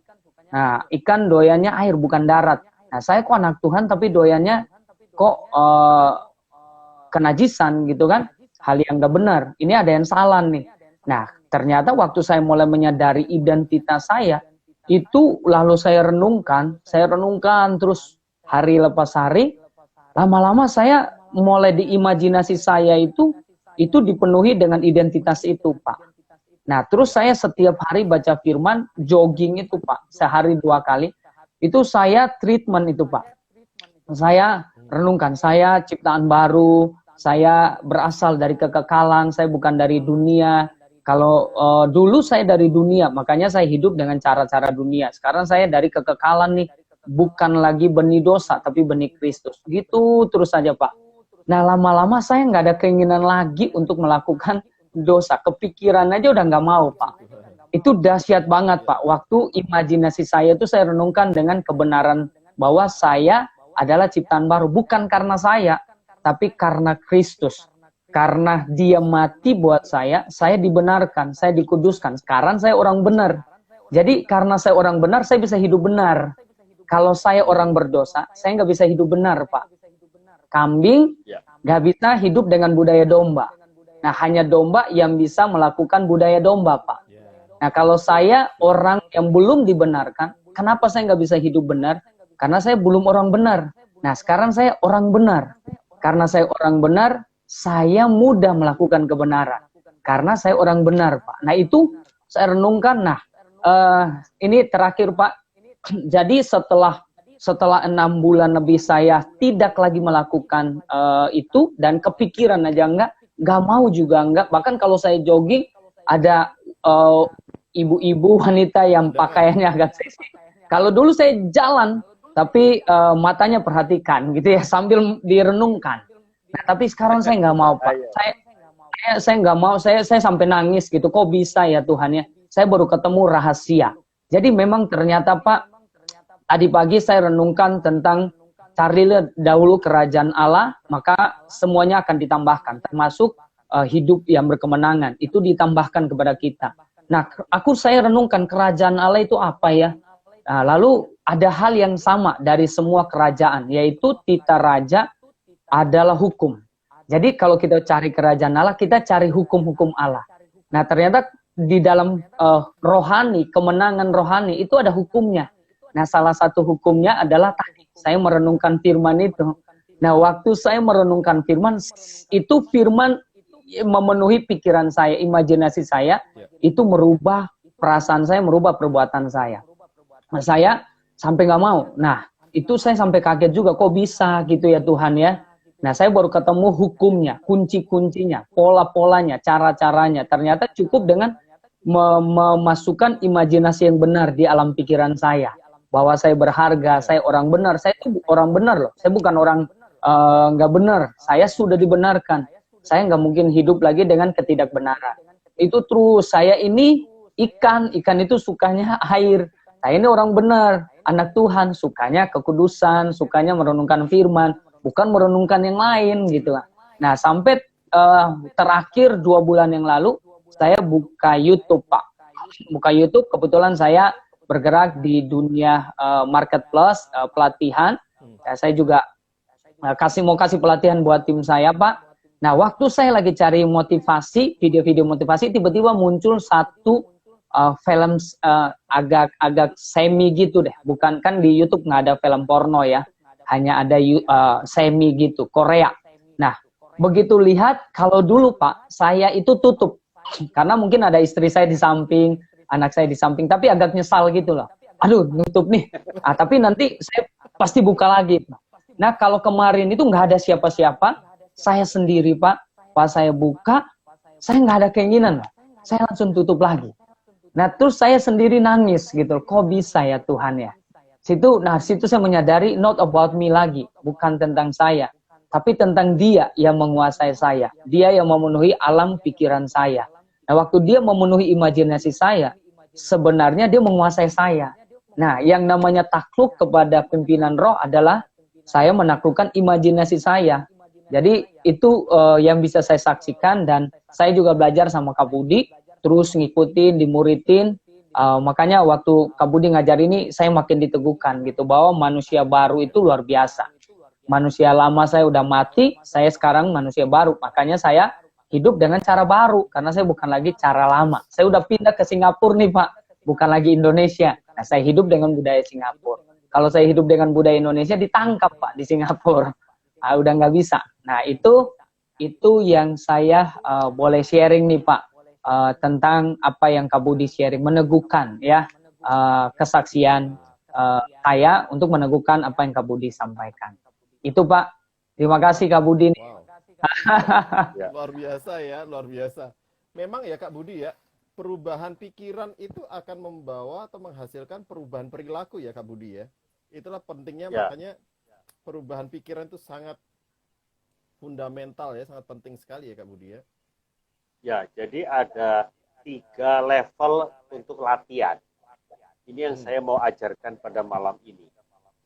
Nah, ikan doyannya air, bukan darat. Nah, saya kok anak Tuhan tapi doyannya kok kenajisan gitu kan. Hal yang gak benar. Ini ada yang salah nih. Nah, ternyata waktu saya mulai menyadari identitas saya, itu lalu saya renungkan terus hari lepas hari, lama-lama saya mulai diimajinasi saya itu dipenuhi dengan identitas itu, Pak. Nah, terus saya setiap hari baca firman, jogging itu, Pak, sehari 2 kali, itu saya treatment itu, Pak. Saya renungkan, saya ciptaan baru, saya berasal dari kekekalan, saya bukan dari dunia. Kalau dulu saya dari dunia, makanya saya hidup dengan cara-cara dunia. Sekarang saya dari kekekalan nih, bukan lagi benih dosa, tapi benih Kristus. Gitu terus saja, Pak. Nah, lama-lama saya nggak ada keinginan lagi untuk melakukan dosa. Kepikiran aja udah nggak mau, Pak. Itu dahsyat banget, Pak. Waktu imajinasi saya itu saya renungkan dengan kebenaran bahwa saya adalah ciptaan baru. Bukan karena saya, tapi karena Kristus. Karena dia mati buat saya dibenarkan, saya dikuduskan. Sekarang saya orang benar. Jadi karena saya orang benar, saya bisa hidup benar. Kalau saya orang berdosa, saya nggak bisa hidup benar, Pak. Kambing nggak bisa hidup dengan budaya domba. Nah, hanya domba yang bisa melakukan budaya domba, Pak. Nah, kalau saya orang yang belum dibenarkan, kenapa saya nggak bisa hidup benar? Karena saya belum orang benar. Nah, sekarang saya orang benar. Karena saya orang benar, saya mudah melakukan kebenaran. Karena saya orang benar, Pak. Nah, itu saya renungkan. Nah, ini terakhir, Pak. Jadi setelah 6 bulan lebih saya tidak lagi melakukan itu, dan kepikiran aja nggak mau juga enggak. Bahkan kalau saya jogging, ada ibu-ibu wanita yang pakaiannya agak seksi. Kalau dulu saya jalan, tapi matanya perhatikan gitu ya, sambil direnungkan. Nah, tapi sekarang saya nggak mau, Pak. Saya nggak mau, saya sampai nangis gitu. Kok bisa ya Tuhan ya? Saya baru ketemu rahasia. Jadi memang ternyata, Pak, tadi pagi saya renungkan tentang carilah dahulu kerajaan Allah, maka semuanya akan ditambahkan, termasuk hidup yang berkemenangan. Itu ditambahkan kepada kita. Nah, saya renungkan kerajaan Allah itu apa ya? Nah, lalu ada hal yang sama dari semua kerajaan, yaitu tita raja adalah hukum. Jadi kalau kita cari kerajaan Allah, kita cari hukum-hukum Allah. Nah, ternyata di dalam rohani, kemenangan rohani itu ada hukumnya. Nah, salah satu hukumnya adalah tadi saya merenungkan firman itu. Nah, waktu saya merenungkan firman, itu firman memenuhi pikiran saya, imajinasi saya, itu merubah perasaan saya, merubah perbuatan saya. Nah, saya sampai nggak mau. Nah, itu saya sampai kaget juga, kok bisa gitu ya Tuhan ya. Nah, saya baru ketemu hukumnya, kunci-kuncinya, pola-polanya, cara-caranya. Ternyata cukup dengan memasukkan imajinasi yang benar di alam pikiran saya. Bahwa saya berharga, saya orang benar. Saya itu orang benar loh. Saya bukan orang nggak benar. Saya sudah dibenarkan. Saya nggak mungkin hidup lagi dengan ketidakbenaran. Itu terus, saya ini ikan itu sukanya air. Saya ini orang benar, anak Tuhan, sukanya kekudusan, sukanya merenungkan firman, bukan merenungkan yang lain gitu. Nah, sampai terakhir 2 bulan yang lalu saya buka YouTube, Pak. Buka YouTube, kebetulan saya bergerak di dunia marketplace, pelatihan. Saya juga mau kasih pelatihan buat tim saya, Pak. Nah, waktu saya lagi cari motivasi, video-video motivasi, tiba-tiba muncul satu film agak semi gitu deh. Bukan, kan di YouTube nggak ada film porno ya, hanya ada semi gitu, Korea. Nah, begitu lihat, kalau dulu Pak, saya itu tutup. Karena mungkin ada istri saya di samping, anak saya di samping, tapi agak nyesal gitu loh. Aduh, nutup nih. Tapi nanti saya pasti buka lagi. Nah, kalau kemarin itu nggak ada siapa-siapa, saya sendiri Pak, pas saya buka, saya nggak ada keinginan, saya langsung tutup lagi. Nah, terus saya sendiri nangis gitu, kok bisa ya Tuhan ya. Situ saya menyadari not about me lagi, bukan tentang saya, tapi tentang Dia yang menguasai saya, Dia yang memenuhi alam pikiran saya. Nah, waktu Dia memenuhi imajinasi saya, sebenarnya Dia menguasai saya. Nah, yang namanya takluk kepada pimpinan roh adalah saya menaklukkan imajinasi saya. Jadi itu yang bisa saya saksikan, dan saya juga belajar sama Kak Budi, terus ngikutin, dimuridin. Makanya waktu Kak Budi ngajar ini, saya makin diteguhkan gitu, bahwa manusia baru itu luar biasa. Manusia lama saya udah mati, saya sekarang manusia baru. Makanya saya hidup dengan cara baru, karena saya bukan lagi cara lama. Saya udah pindah ke Singapura nih Pak, bukan lagi Indonesia. Nah, saya hidup dengan budaya Singapura. Kalau saya hidup dengan budaya Indonesia, ditangkap Pak di Singapura. Udah nggak bisa. Nah, itu yang saya boleh sharing nih Pak, tentang apa yang Kak Budi sharing, meneguhkan ya, kesaksian saya untuk meneguhkan apa yang Kak Budi sampaikan. Itu Pak. Terima kasih Kak Budi. Wow. Luar biasa ya, luar biasa. Memang ya Kak Budi ya, perubahan pikiran itu akan membawa atau menghasilkan perubahan perilaku ya Kak Budi ya. Itulah pentingnya, makanya perubahan pikiran itu sangat fundamental ya, sangat penting sekali ya Kak Budi ya. Ya, jadi ada 3 level untuk latihan. Ini yang saya mau ajarkan pada malam ini.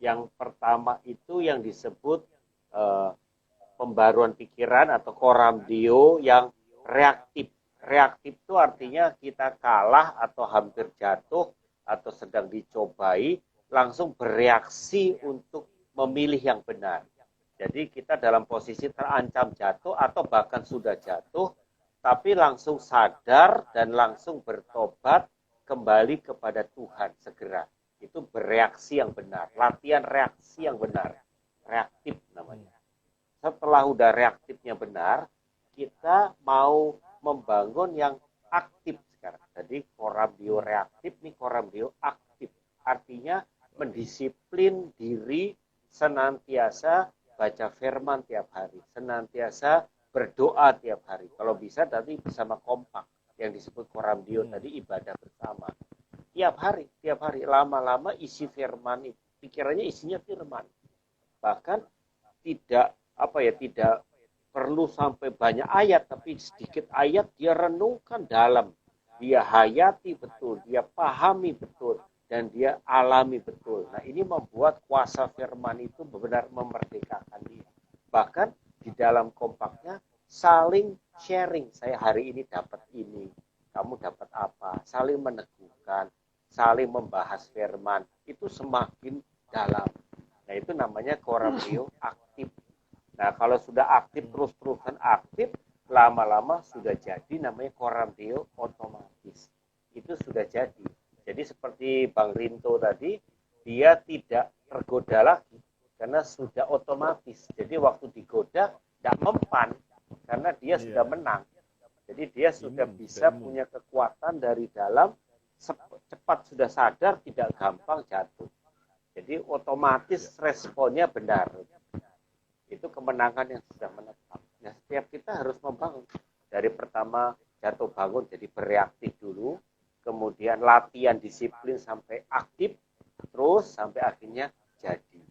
Yang pertama itu yang disebut pembaruan pikiran atau koramdeo yang reaktif. Reaktif itu artinya kita kalah atau hampir jatuh atau sedang dicobai, langsung bereaksi untuk memilih yang benar. Jadi kita dalam posisi terancam jatuh atau bahkan sudah jatuh, tapi langsung sadar dan langsung bertobat kembali kepada Tuhan segera. Itu bereaksi yang benar, latihan reaksi yang benar, reaktif namanya. Setelah udah reaktifnya benar, kita mau membangun yang aktif sekarang. Jadi koramdeo reaktif nih, koramdeo aktif. Artinya mendisiplin diri senantiasa baca firman tiap hari, senantiasa berdoa tiap hari. Kalau bisa tadi bersama kompak yang disebut koramdeo tadi, ibadah bersama. Tiap hari, lama-lama isi firman, pikirannya isinya firman. Bahkan tidak perlu sampai banyak ayat, tapi sedikit ayat dia renungkan dalam, dia hayati betul, dia pahami betul, dan dia alami betul. Nah, ini membuat kuasa firman itu benar-benar memerdekakan dia. Bahkan di dalam kompaknya saling sharing, saya hari ini dapat ini, kamu dapat apa, saling meneguhkan, saling membahas firman, itu semakin dalam. Nah, itu namanya koramdeo aktif. Nah, kalau sudah aktif, terus-terusan aktif, lama-lama sudah jadi namanya koramdeo otomatis. Itu sudah jadi. Jadi seperti Bang Rinto tadi, dia tidak tergoda lagi karena sudah otomatis. Jadi waktu digoda, tidak mempan karena dia sudah menang. Jadi dia sudah bisa punya kekuatan dari dalam, cepat sudah sadar, tidak gampang jatuh. Jadi otomatis responnya benar. Itu kemenangan yang sudah menetap. Nah, setiap kita harus membangun. Dari pertama jatuh bangun jadi bereaktif dulu, kemudian latihan disiplin sampai aktif, terus sampai akhirnya jadi.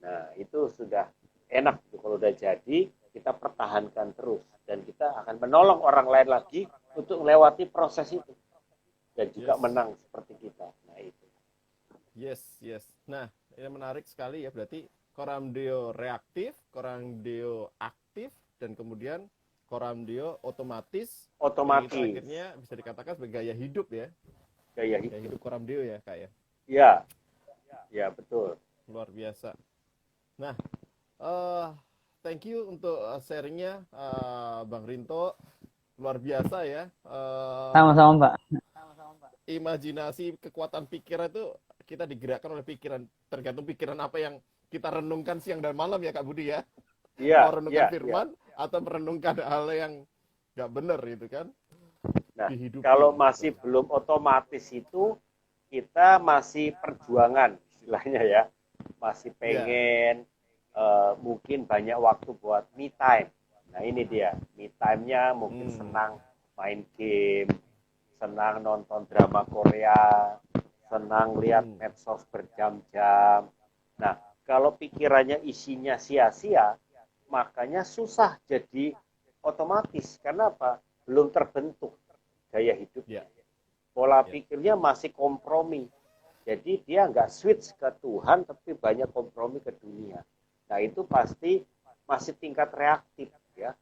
Nah, itu sudah enak. Kalau udah jadi, kita pertahankan terus. Dan kita akan menolong orang lain lagi untuk melewati proses itu. Dan juga menang seperti kita. Nah, itu. Yes. Nah, ini menarik sekali ya. Berarti koramdeo reaktif, koramdeo aktif, dan kemudian Coramdeo otomatis. Yang itu Otomatis. akhirnya bisa dikatakan sebagai gaya hidup ya. Gaya Gaya hidup. hidup Coramdeo ya Kak ya. Ya, ya betul. Luar biasa. Nah, thank you untuk sharingnya Bang Rinto. Luar biasa ya. Sama-sama, Pak. Imajinasi, kekuatan pikiran itu kita digerakkan oleh pikiran. Tergantung pikiran apa yang kita renungkan siang dan malam ya Kak Budi ya. Iya, Mau renungkan iya, firman atau merenungkan hal yang nggak benar itu kan. Nah, Dihidupi. kalau masih belum otomatis itu kita masih perjuangan istilahnya ya. Masih pengen mungkin banyak waktu buat me time. Nah, ini dia. Me time-nya mungkin senang main game, senang nonton drama Korea, senang lihat medsos berjam-jam. Nah, kalau pikirannya isinya sia-sia, makanya susah jadi otomatis. Karena apa? Belum terbentuk gaya hidupnya. Pola pikirnya masih kompromi. Jadi dia nggak switch ke Tuhan, tapi banyak kompromi ke dunia. Nah, itu pasti masih tingkat reaktif ya.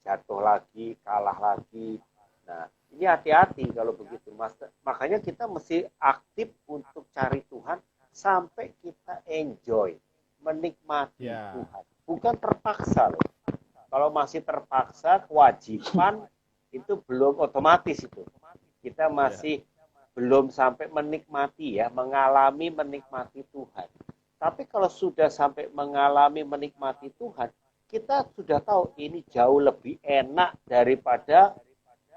Jatuh lagi, kalah lagi. Nah, ini hati-hati kalau begitu. Makanya kita mesti aktif untuk cari Tuhan sampai kita enjoy, menikmati Tuhan. Bukan terpaksa loh. Kalau masih terpaksa, kewajiban itu belum otomatis itu. Kita masih belum sampai menikmati ya, mengalami menikmati Tuhan. Tapi kalau sudah sampai mengalami menikmati Tuhan, kita sudah tahu ini jauh lebih enak daripada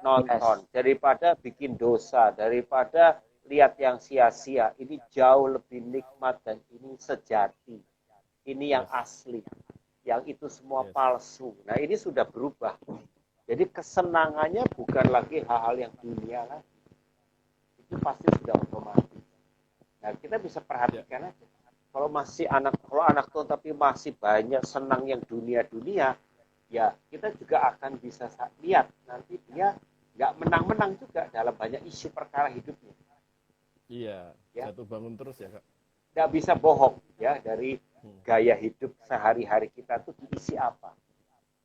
nonton, daripada bikin dosa, daripada lihat yang sia-sia. Ini jauh lebih nikmat dan ini sejati. Ini yang asli. Yang itu semua palsu. Nah, ini sudah berubah. Jadi kesenangannya bukan lagi hal-hal yang dunia lagi. Itu pasti sudah otomatis. Nah, kita bisa perhatikan aja. Kalau anak tua tapi masih banyak senang yang dunia-dunia, ya kita juga akan bisa lihat nanti dia nggak menang-menang juga dalam banyak isu perkara hidupnya. Iya, jatuh bangun terus ya Kak. Nggak bisa bohong ya dari gaya hidup sehari-hari kita tuh diisi apa.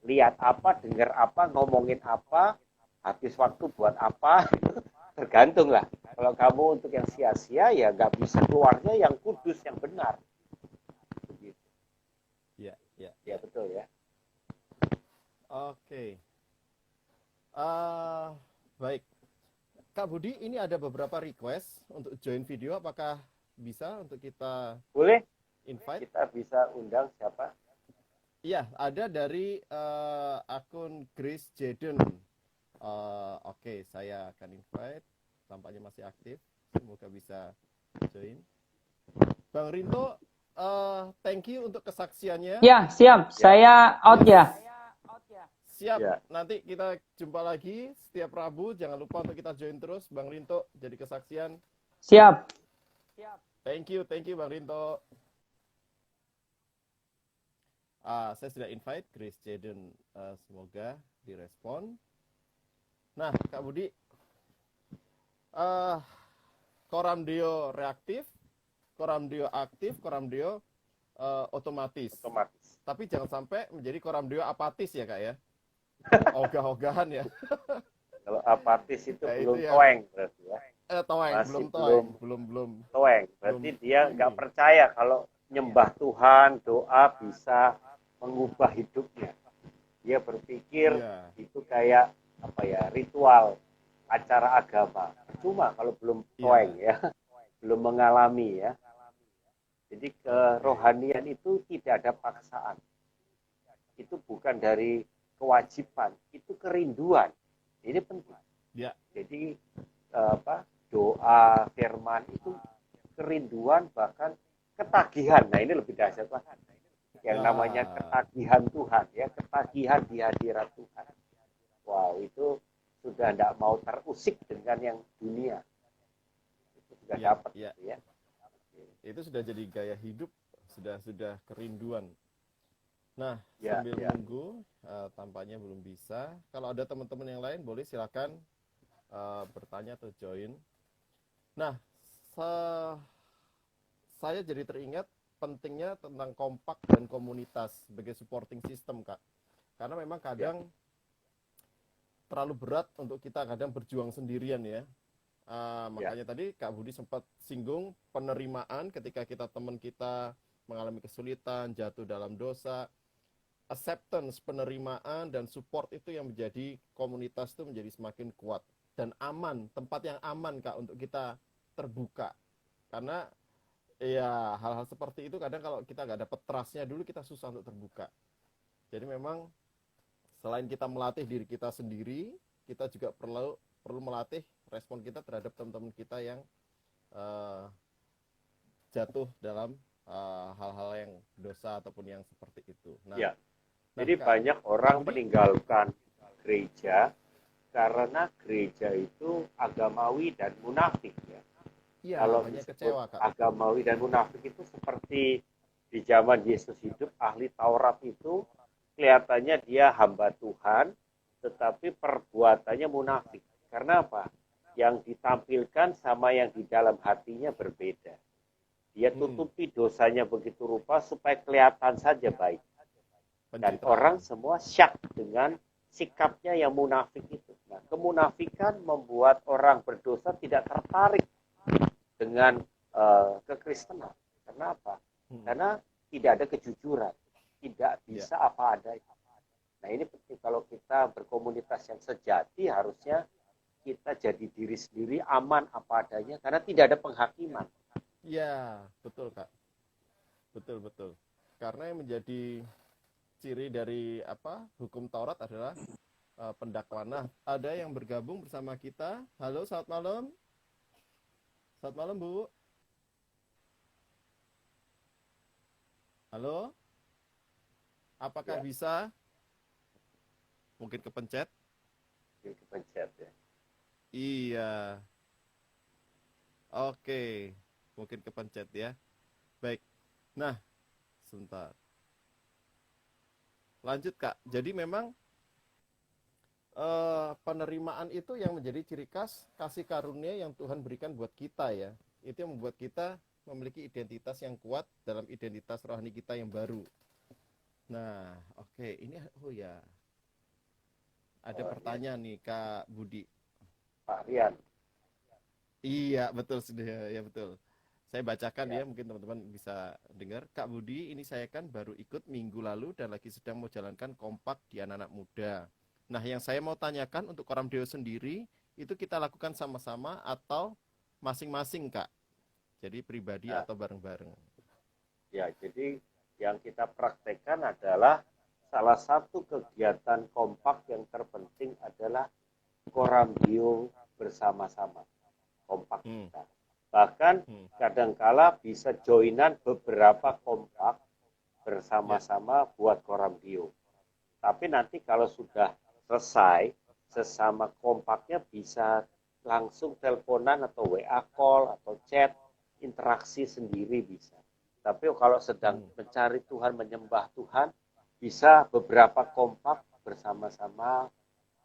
Lihat apa, dengar apa, ngomongin apa, habis waktu buat apa, tergantung lah. Kalau kamu untuk yang sia-sia, ya nggak bisa keluarnya yang kudus, yang benar. Begitu. Ya betul ya. Oke. Baik. Kak Budi, ini ada beberapa request untuk join video. Apakah bisa untuk kita boleh invite? Kita bisa undang siapa? Iya, ada dari akun Grace Jaden. Oke, saya akan invite. Tampaknya masih aktif. Semoga bisa join. Bang Rinto, thank you untuk kesaksiannya. Ya, siap. Saya out ya. Siap. Nanti kita jumpa lagi setiap Rabu. Jangan lupa untuk kita join terus. Bang Rinto jadi kesaksian. Siap. Thank you Bang Rinto. Saya sudah invite Grace Jaden, semoga direspon. Nah, Kak Budi, Coramdeo reaktif, Coramdeo aktif, Coramdeo otomatis. Tapi jangan sampai menjadi Coramdeo apatis ya Kak ya. Ogah-ogahan ya. Kalau apatis itu nah, belum itu toeng berarti ya. Belum toeng. Berarti dia nggak percaya kalau nyembah Tuhan, doa bisa mengubah hidupnya. Dia berpikir itu kayak apa ya, ritual acara agama. Cuma kalau belum toeng ya, belum mengalami ya. Jadi kerohanian itu tidak ada paksaan. Itu bukan dari kewajiban, itu kerinduan. Ini penting. Jadi doa, firman itu kerinduan, bahkan ketagihan. Nah, ini lebih dahsyat lagi. Yang namanya ketagihan Tuhan ya, ketagihan di hadirat Tuhan. Wow, itu sudah tidak mau terusik dengan yang dunia. Itu sudah dapat ya. Itu sudah jadi gaya hidup, sudah kerinduan. Nah, sambil menunggu, tampaknya belum bisa. Kalau ada teman-teman yang lain, boleh silakan bertanya atau join. Nah, saya jadi teringat pentingnya tentang kompak dan komunitas sebagai supporting system, Kak. Karena memang kadang terlalu berat untuk kita kadang berjuang sendirian ya. Ya, Makanya tadi Kak Budi sempat singgung penerimaan ketika teman kita mengalami kesulitan, jatuh dalam dosa, acceptance, penerimaan dan support itu yang menjadi komunitas itu menjadi semakin kuat dan aman, tempat yang aman Kak untuk kita terbuka. Karena ya hal-hal seperti itu kadang kalau kita nggak dapet trust-nya dulu kita susah untuk terbuka. Jadi memang selain kita melatih diri kita sendiri, kita juga perlu melatih respon kita terhadap teman-teman kita yang uh, jatuh dalam hal-hal yang dosa ataupun yang seperti itu. ya. Nah Jadi Kak, banyak Kak orang Budi, meninggalkan gereja karena gereja itu agamawi dan munafik ya. iya Kalau banyak disebut kecewa Kak. agamawi dan munafik itu seperti di zaman Yesus hidup, ahli Taurat itu kelihatannya dia hamba Tuhan, tetapi perbuatannya munafik. Karena apa? Yang ditampilkan sama yang di dalam hatinya berbeda. Dia tutupi dosanya begitu rupa supaya kelihatan saja baik. Dan orang semua syak dengan sikapnya yang munafik itu. Nah, kemunafikan membuat orang berdosa tidak tertarik dengan kekristenan. Kenapa? Karena tidak ada kejujuran, tidak bisa apa adanya. Nah, ini penting kalau kita berkomunitas yang sejati, harusnya kita jadi diri sendiri, aman apa adanya, karena tidak ada penghakiman. Ya, betul Kak. Betul. Karena yang menjadi ciri dari hukum Taurat adalah pendakwaan. Nah, ada yang bergabung bersama kita. Halo, selamat malam. Selamat malam, Bu. Halo, apakah Ya, bisa? Mungkin kepencet? kepencet ya. Iya. Oke, mungkin kepencet ya. Baik. Nah, sebentar. Lanjut, Kak. Jadi memang penerimaan itu yang menjadi ciri khas kasih karunia yang Tuhan berikan buat kita ya. Itu yang membuat kita memiliki identitas yang kuat dalam identitas rohani kita yang baru. Nah, oke, ini ada pertanyaan nih Kak Budi. Pak Rian. Iya, betul sudah ya betul. Saya bacakan ya, mungkin teman-teman bisa dengar. Kak Budi, ini saya kan baru ikut minggu lalu dan lagi sedang mau jalankan kompak di anak-anak muda. Nah, yang saya mau tanyakan untuk Koram Deo sendiri, itu kita lakukan sama-sama atau masing-masing, Kak? Jadi pribadi Nah, atau bareng-bareng? ya, jadi yang kita praktekkan adalah salah satu kegiatan kompak yang terpenting adalah Koram Deo bersama-sama. Kompak kita. Bahkan kadangkala bisa joinan beberapa kompak bersama-sama buat Koram Deo. Tapi nanti kalau sudah selesai, sesama kompaknya bisa langsung teleponan atau WA call atau chat, interaksi sendiri bisa. Tapi kalau sedang mencari Tuhan, menyembah Tuhan, bisa beberapa kompak bersama-sama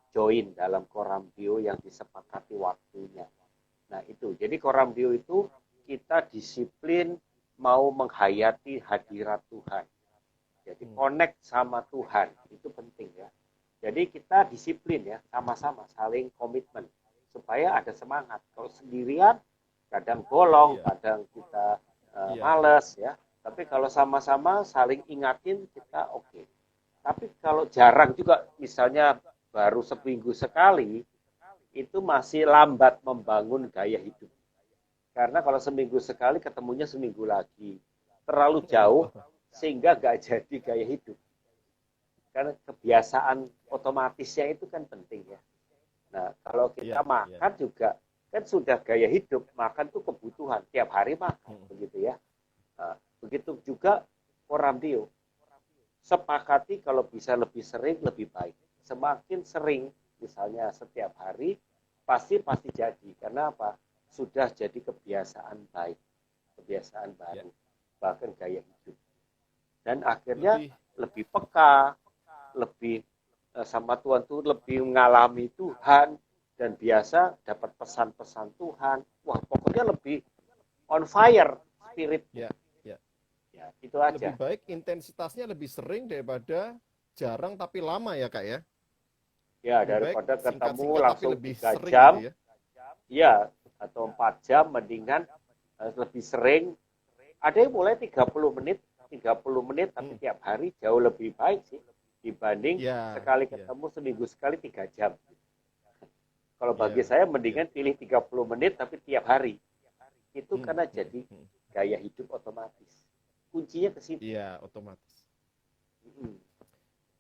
join dalam Koram Deo yang disepakati waktunya. Nah itu, jadi Koram Deo itu kita disiplin mau menghayati hadirat Tuhan. Jadi connect sama Tuhan, itu penting ya. Jadi kita disiplin ya, sama-sama saling komitmen supaya ada semangat. Kalau sendirian kadang bolong, kadang kita males ya. Tapi kalau sama-sama saling ingatin kita oke. Tapi kalau jarang juga, misalnya baru seminggu sekali, itu masih lambat membangun gaya hidup. Karena kalau seminggu sekali ketemunya seminggu lagi. Terlalu jauh sehingga gak jadi gaya hidup. Karena kebiasaan otomatisnya itu kan penting ya. Nah, kalau kita makan juga kan sudah gaya hidup, makan tuh kebutuhan, tiap hari makan, begitu ya. Nah, begitu juga Koram Deo. Sepakati kalau bisa lebih sering lebih baik. Semakin sering, misalnya setiap hari, pasti jadi. Karena apa? Sudah jadi kebiasaan baik, kebiasaan baru, bahkan gaya hidup. Dan akhirnya lebih peka, lebih sama Tuhan tuh lebih mengalami Tuhan, dan biasa dapat pesan-pesan Tuhan. Wah, pokoknya lebih on fire spirit. Ya, itu aja. Lebih baik intensitasnya lebih sering daripada jarang tapi lama ya Kak ya? Ya, Lebih baik daripada ketemu singkat-singkat tapi langsung lebih 3 sering jam, gitu ya. ya, atau 4 jam, mendingan lebih sering. Ada yang mulai 30 menit, tapi Hmm. tiap hari jauh lebih baik sih dibanding Ya, sekali ya, ketemu seminggu sekali 3 jam. Kalau bagi ya, saya ya. mendingan pilih 30 menit tapi tiap hari. Itu Hmm, karena hmm, jadi hmm. gaya hidup otomatis. Kuncinya ke situ. Iya, otomatis. Mm-mm.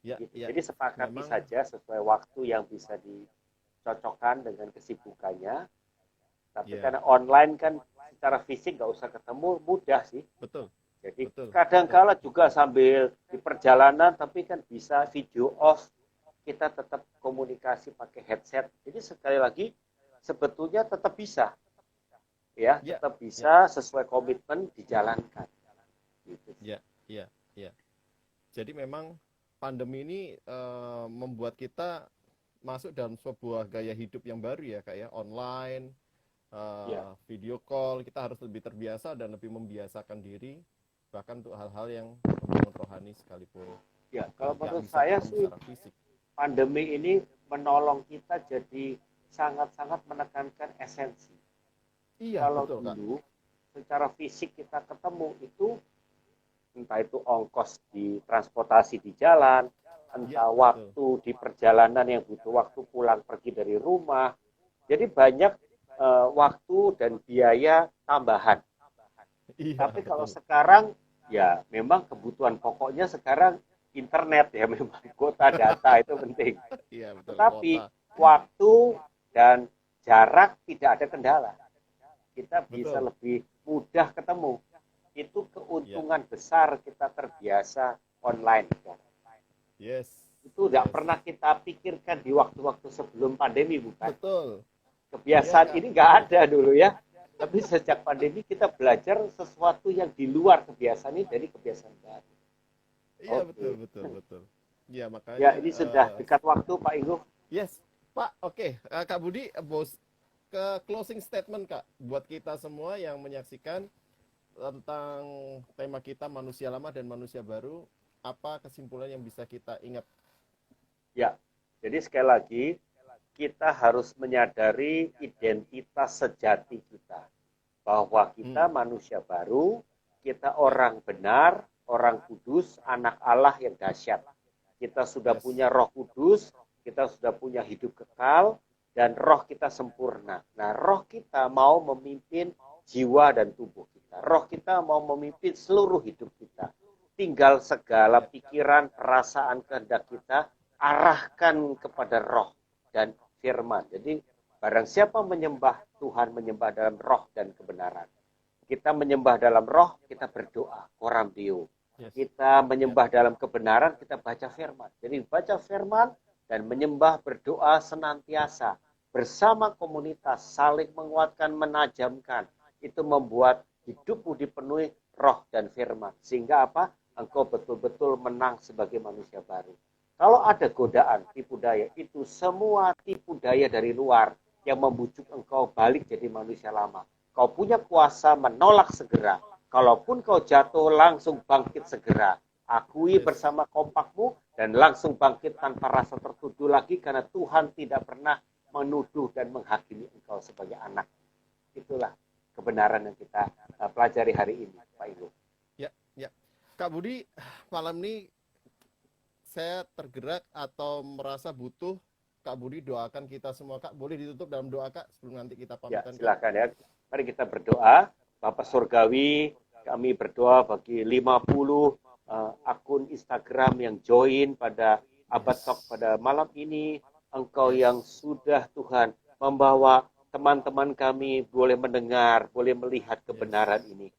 Ya, Gitu. ya. Jadi sepakati Memang saja sesuai waktu yang bisa dicocokkan dengan kesibukannya. Tapi ya, karena online kan secara fisik nggak usah ketemu, mudah sih. betul, Jadi betul, betul, kadang-kala juga betul. sambil di perjalanan, tapi kan bisa video off, kita tetap komunikasi pakai headset. Jadi sekali lagi, sebetulnya tetap bisa, ya, Ya, tetap ya, bisa sesuai komitmen dijalankan. Gitu. ya, ya, ya. Jadi memang pandemi ini membuat kita masuk dalam sebuah gaya hidup yang baru ya, Kak ya, online, Ya, video call, kita harus lebih terbiasa dan lebih membiasakan diri bahkan untuk hal-hal yang membangun rohani sekalipun ya. Kalau nggak menurut bisa saya ketemu sih secara fisik. pandemi ini menolong kita jadi sangat-sangat menekankan esensi. Iya, Kalau betul, Kak. dulu secara fisik kita ketemu itu entah itu ongkos di transportasi di jalan, Iya, entah betul. waktu di perjalanan yang butuh waktu pulang pergi dari rumah. Jadi banyak waktu dan biaya tambahan. Iya, Tapi kalau betul. sekarang ya memang kebutuhan pokoknya sekarang internet ya memang kuota data itu penting. Iya, betul, Tetapi kuota. waktu dan jarak tidak ada kendala. Kita bisa Betul. lebih mudah ketemu. Itu Ya. keuntungan besar kita terbiasa online. Yes. Itu tidak Yes. pernah kita pikirkan di waktu-waktu sebelum pandemi, bukan? Betul. Iya, Kebiasaan Kak. ini nggak Betul. ada dulu ya. Tapi sejak pandemi kita belajar sesuatu yang di luar kebiasaan ini dari kebiasaan baru. Iya, betul, Oke. betul, betul. Iya, Ya, makanya ini sudah dekat waktu, Pak Igu. yes. Pak, oke. Kak Budi, bos ke closing statement, Kak, buat kita semua yang menyaksikan tentang tema kita manusia lama dan manusia baru, apa kesimpulan yang bisa kita ingat? Ya, jadi sekali lagi, kita harus menyadari identitas sejati kita. Bahwa kita Hmm, manusia baru, kita ya, orang benar, orang kudus, anak Allah yang dahsyat. Kita sudah yes, punya Roh Kudus, kita sudah punya hidup kekal, dan roh kita sempurna. Nah, roh kita mau memimpin jiwa dan tubuh kita. Roh kita mau memimpin seluruh hidup kita. Tinggal segala ya, pikiran, perasaan, kehendak kita arahkan kepada roh dan firman. Jadi barang siapa menyembah Tuhan, menyembah dalam roh dan kebenaran. Kita menyembah dalam roh, kita berdoa, korambio. yes, Kita ya, menyembah dalam kebenaran, kita baca firman. Jadi baca firman dan menyembah, berdoa senantiasa. Bersama komunitas, saling menguatkan, menajamkan. Itu membuat hidupmu dipenuhi roh dan firman. Sehingga apa? Engkau betul-betul menang sebagai manusia baru. Kalau ada godaan, tipu daya, itu semua tipu daya dari luar yang membujuk engkau balik jadi manusia lama. Kau punya kuasa menolak segera. Kalaupun kau jatuh, langsung bangkit segera. Akui yes, bersama kompakmu dan langsung bangkit tanpa rasa tertuduh lagi karena Tuhan tidak pernah menuduh dan menghakimi engkau sebagai anak. Itulah kebenaran yang kita pelajari hari ini, Pak Ibu. ya, ya. Kak Budi, malam ini saya tergerak atau merasa butuh Kak Budi doakan kita semua, Kak. Boleh ditutup dalam doa, Kak, sebelum nanti kita Ya, pamitan, Kak. silakan ya. Mari kita berdoa. Bapak Surgawi, kami berdoa bagi 50 akun Instagram yang join pada Abad Yes, Talk pada malam ini. Engkau yes, yang sudah Tuhan membawa teman-teman kami boleh mendengar, boleh melihat yes, kebenaran ini.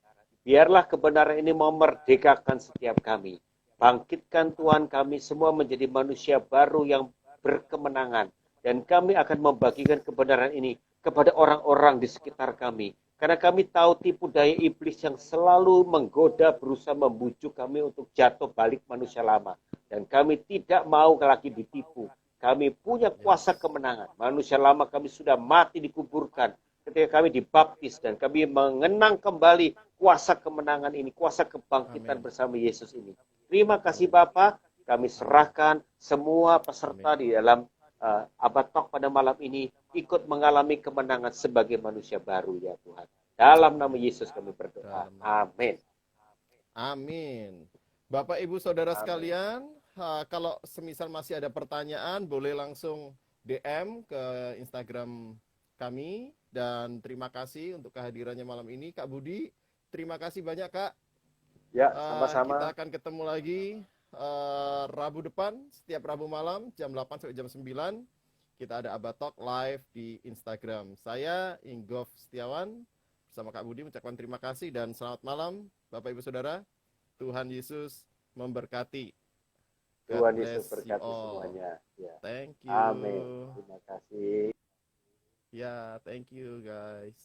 Biarlah kebenaran ini memerdekakan setiap kami. Bangkitkan Tuhan kami semua menjadi manusia baru yang berkemenangan. Dan kami akan membagikan kebenaran ini kepada orang-orang di sekitar kami. Karena kami tahu tipu daya iblis yang selalu menggoda, berusaha membujuk kami untuk jatuh balik manusia lama. Dan kami tidak mau lagi ditipu. Kami punya kuasa yes. kemenangan. Manusia lama kami sudah mati dikuburkan ketika kami dibaptis dan kami mengenang kembali kuasa kemenangan ini, kuasa kebangkitan Amin, bersama Yesus ini. Terima kasih amin, Bapak, kami amin, serahkan semua peserta amin, di dalam Abad Talk pada malam ini ikut mengalami kemenangan sebagai manusia baru ya Tuhan. Dalam nama Yesus kami berdoa. Amin. Amin. Bapak Ibu Saudara Amin. sekalian, kalau semisal masih ada pertanyaan boleh langsung DM ke Instagram kami, dan terima kasih untuk kehadirannya malam ini Kak Budi. Terima kasih banyak Kak. Ya, sama-sama. Kita akan ketemu lagi Rabu depan, setiap Rabu malam jam 8 sampai jam 9. Kita ada Abad Talk live di Instagram. Saya Inggof Setiawan bersama Kak Budi mengucapkan terima kasih dan selamat malam Bapak Ibu Saudara. Tuhan Yesus memberkati. Tuhan Yesus berkati semuanya. Ya. Thank you. Amin. Terima kasih. Ya, thank you guys.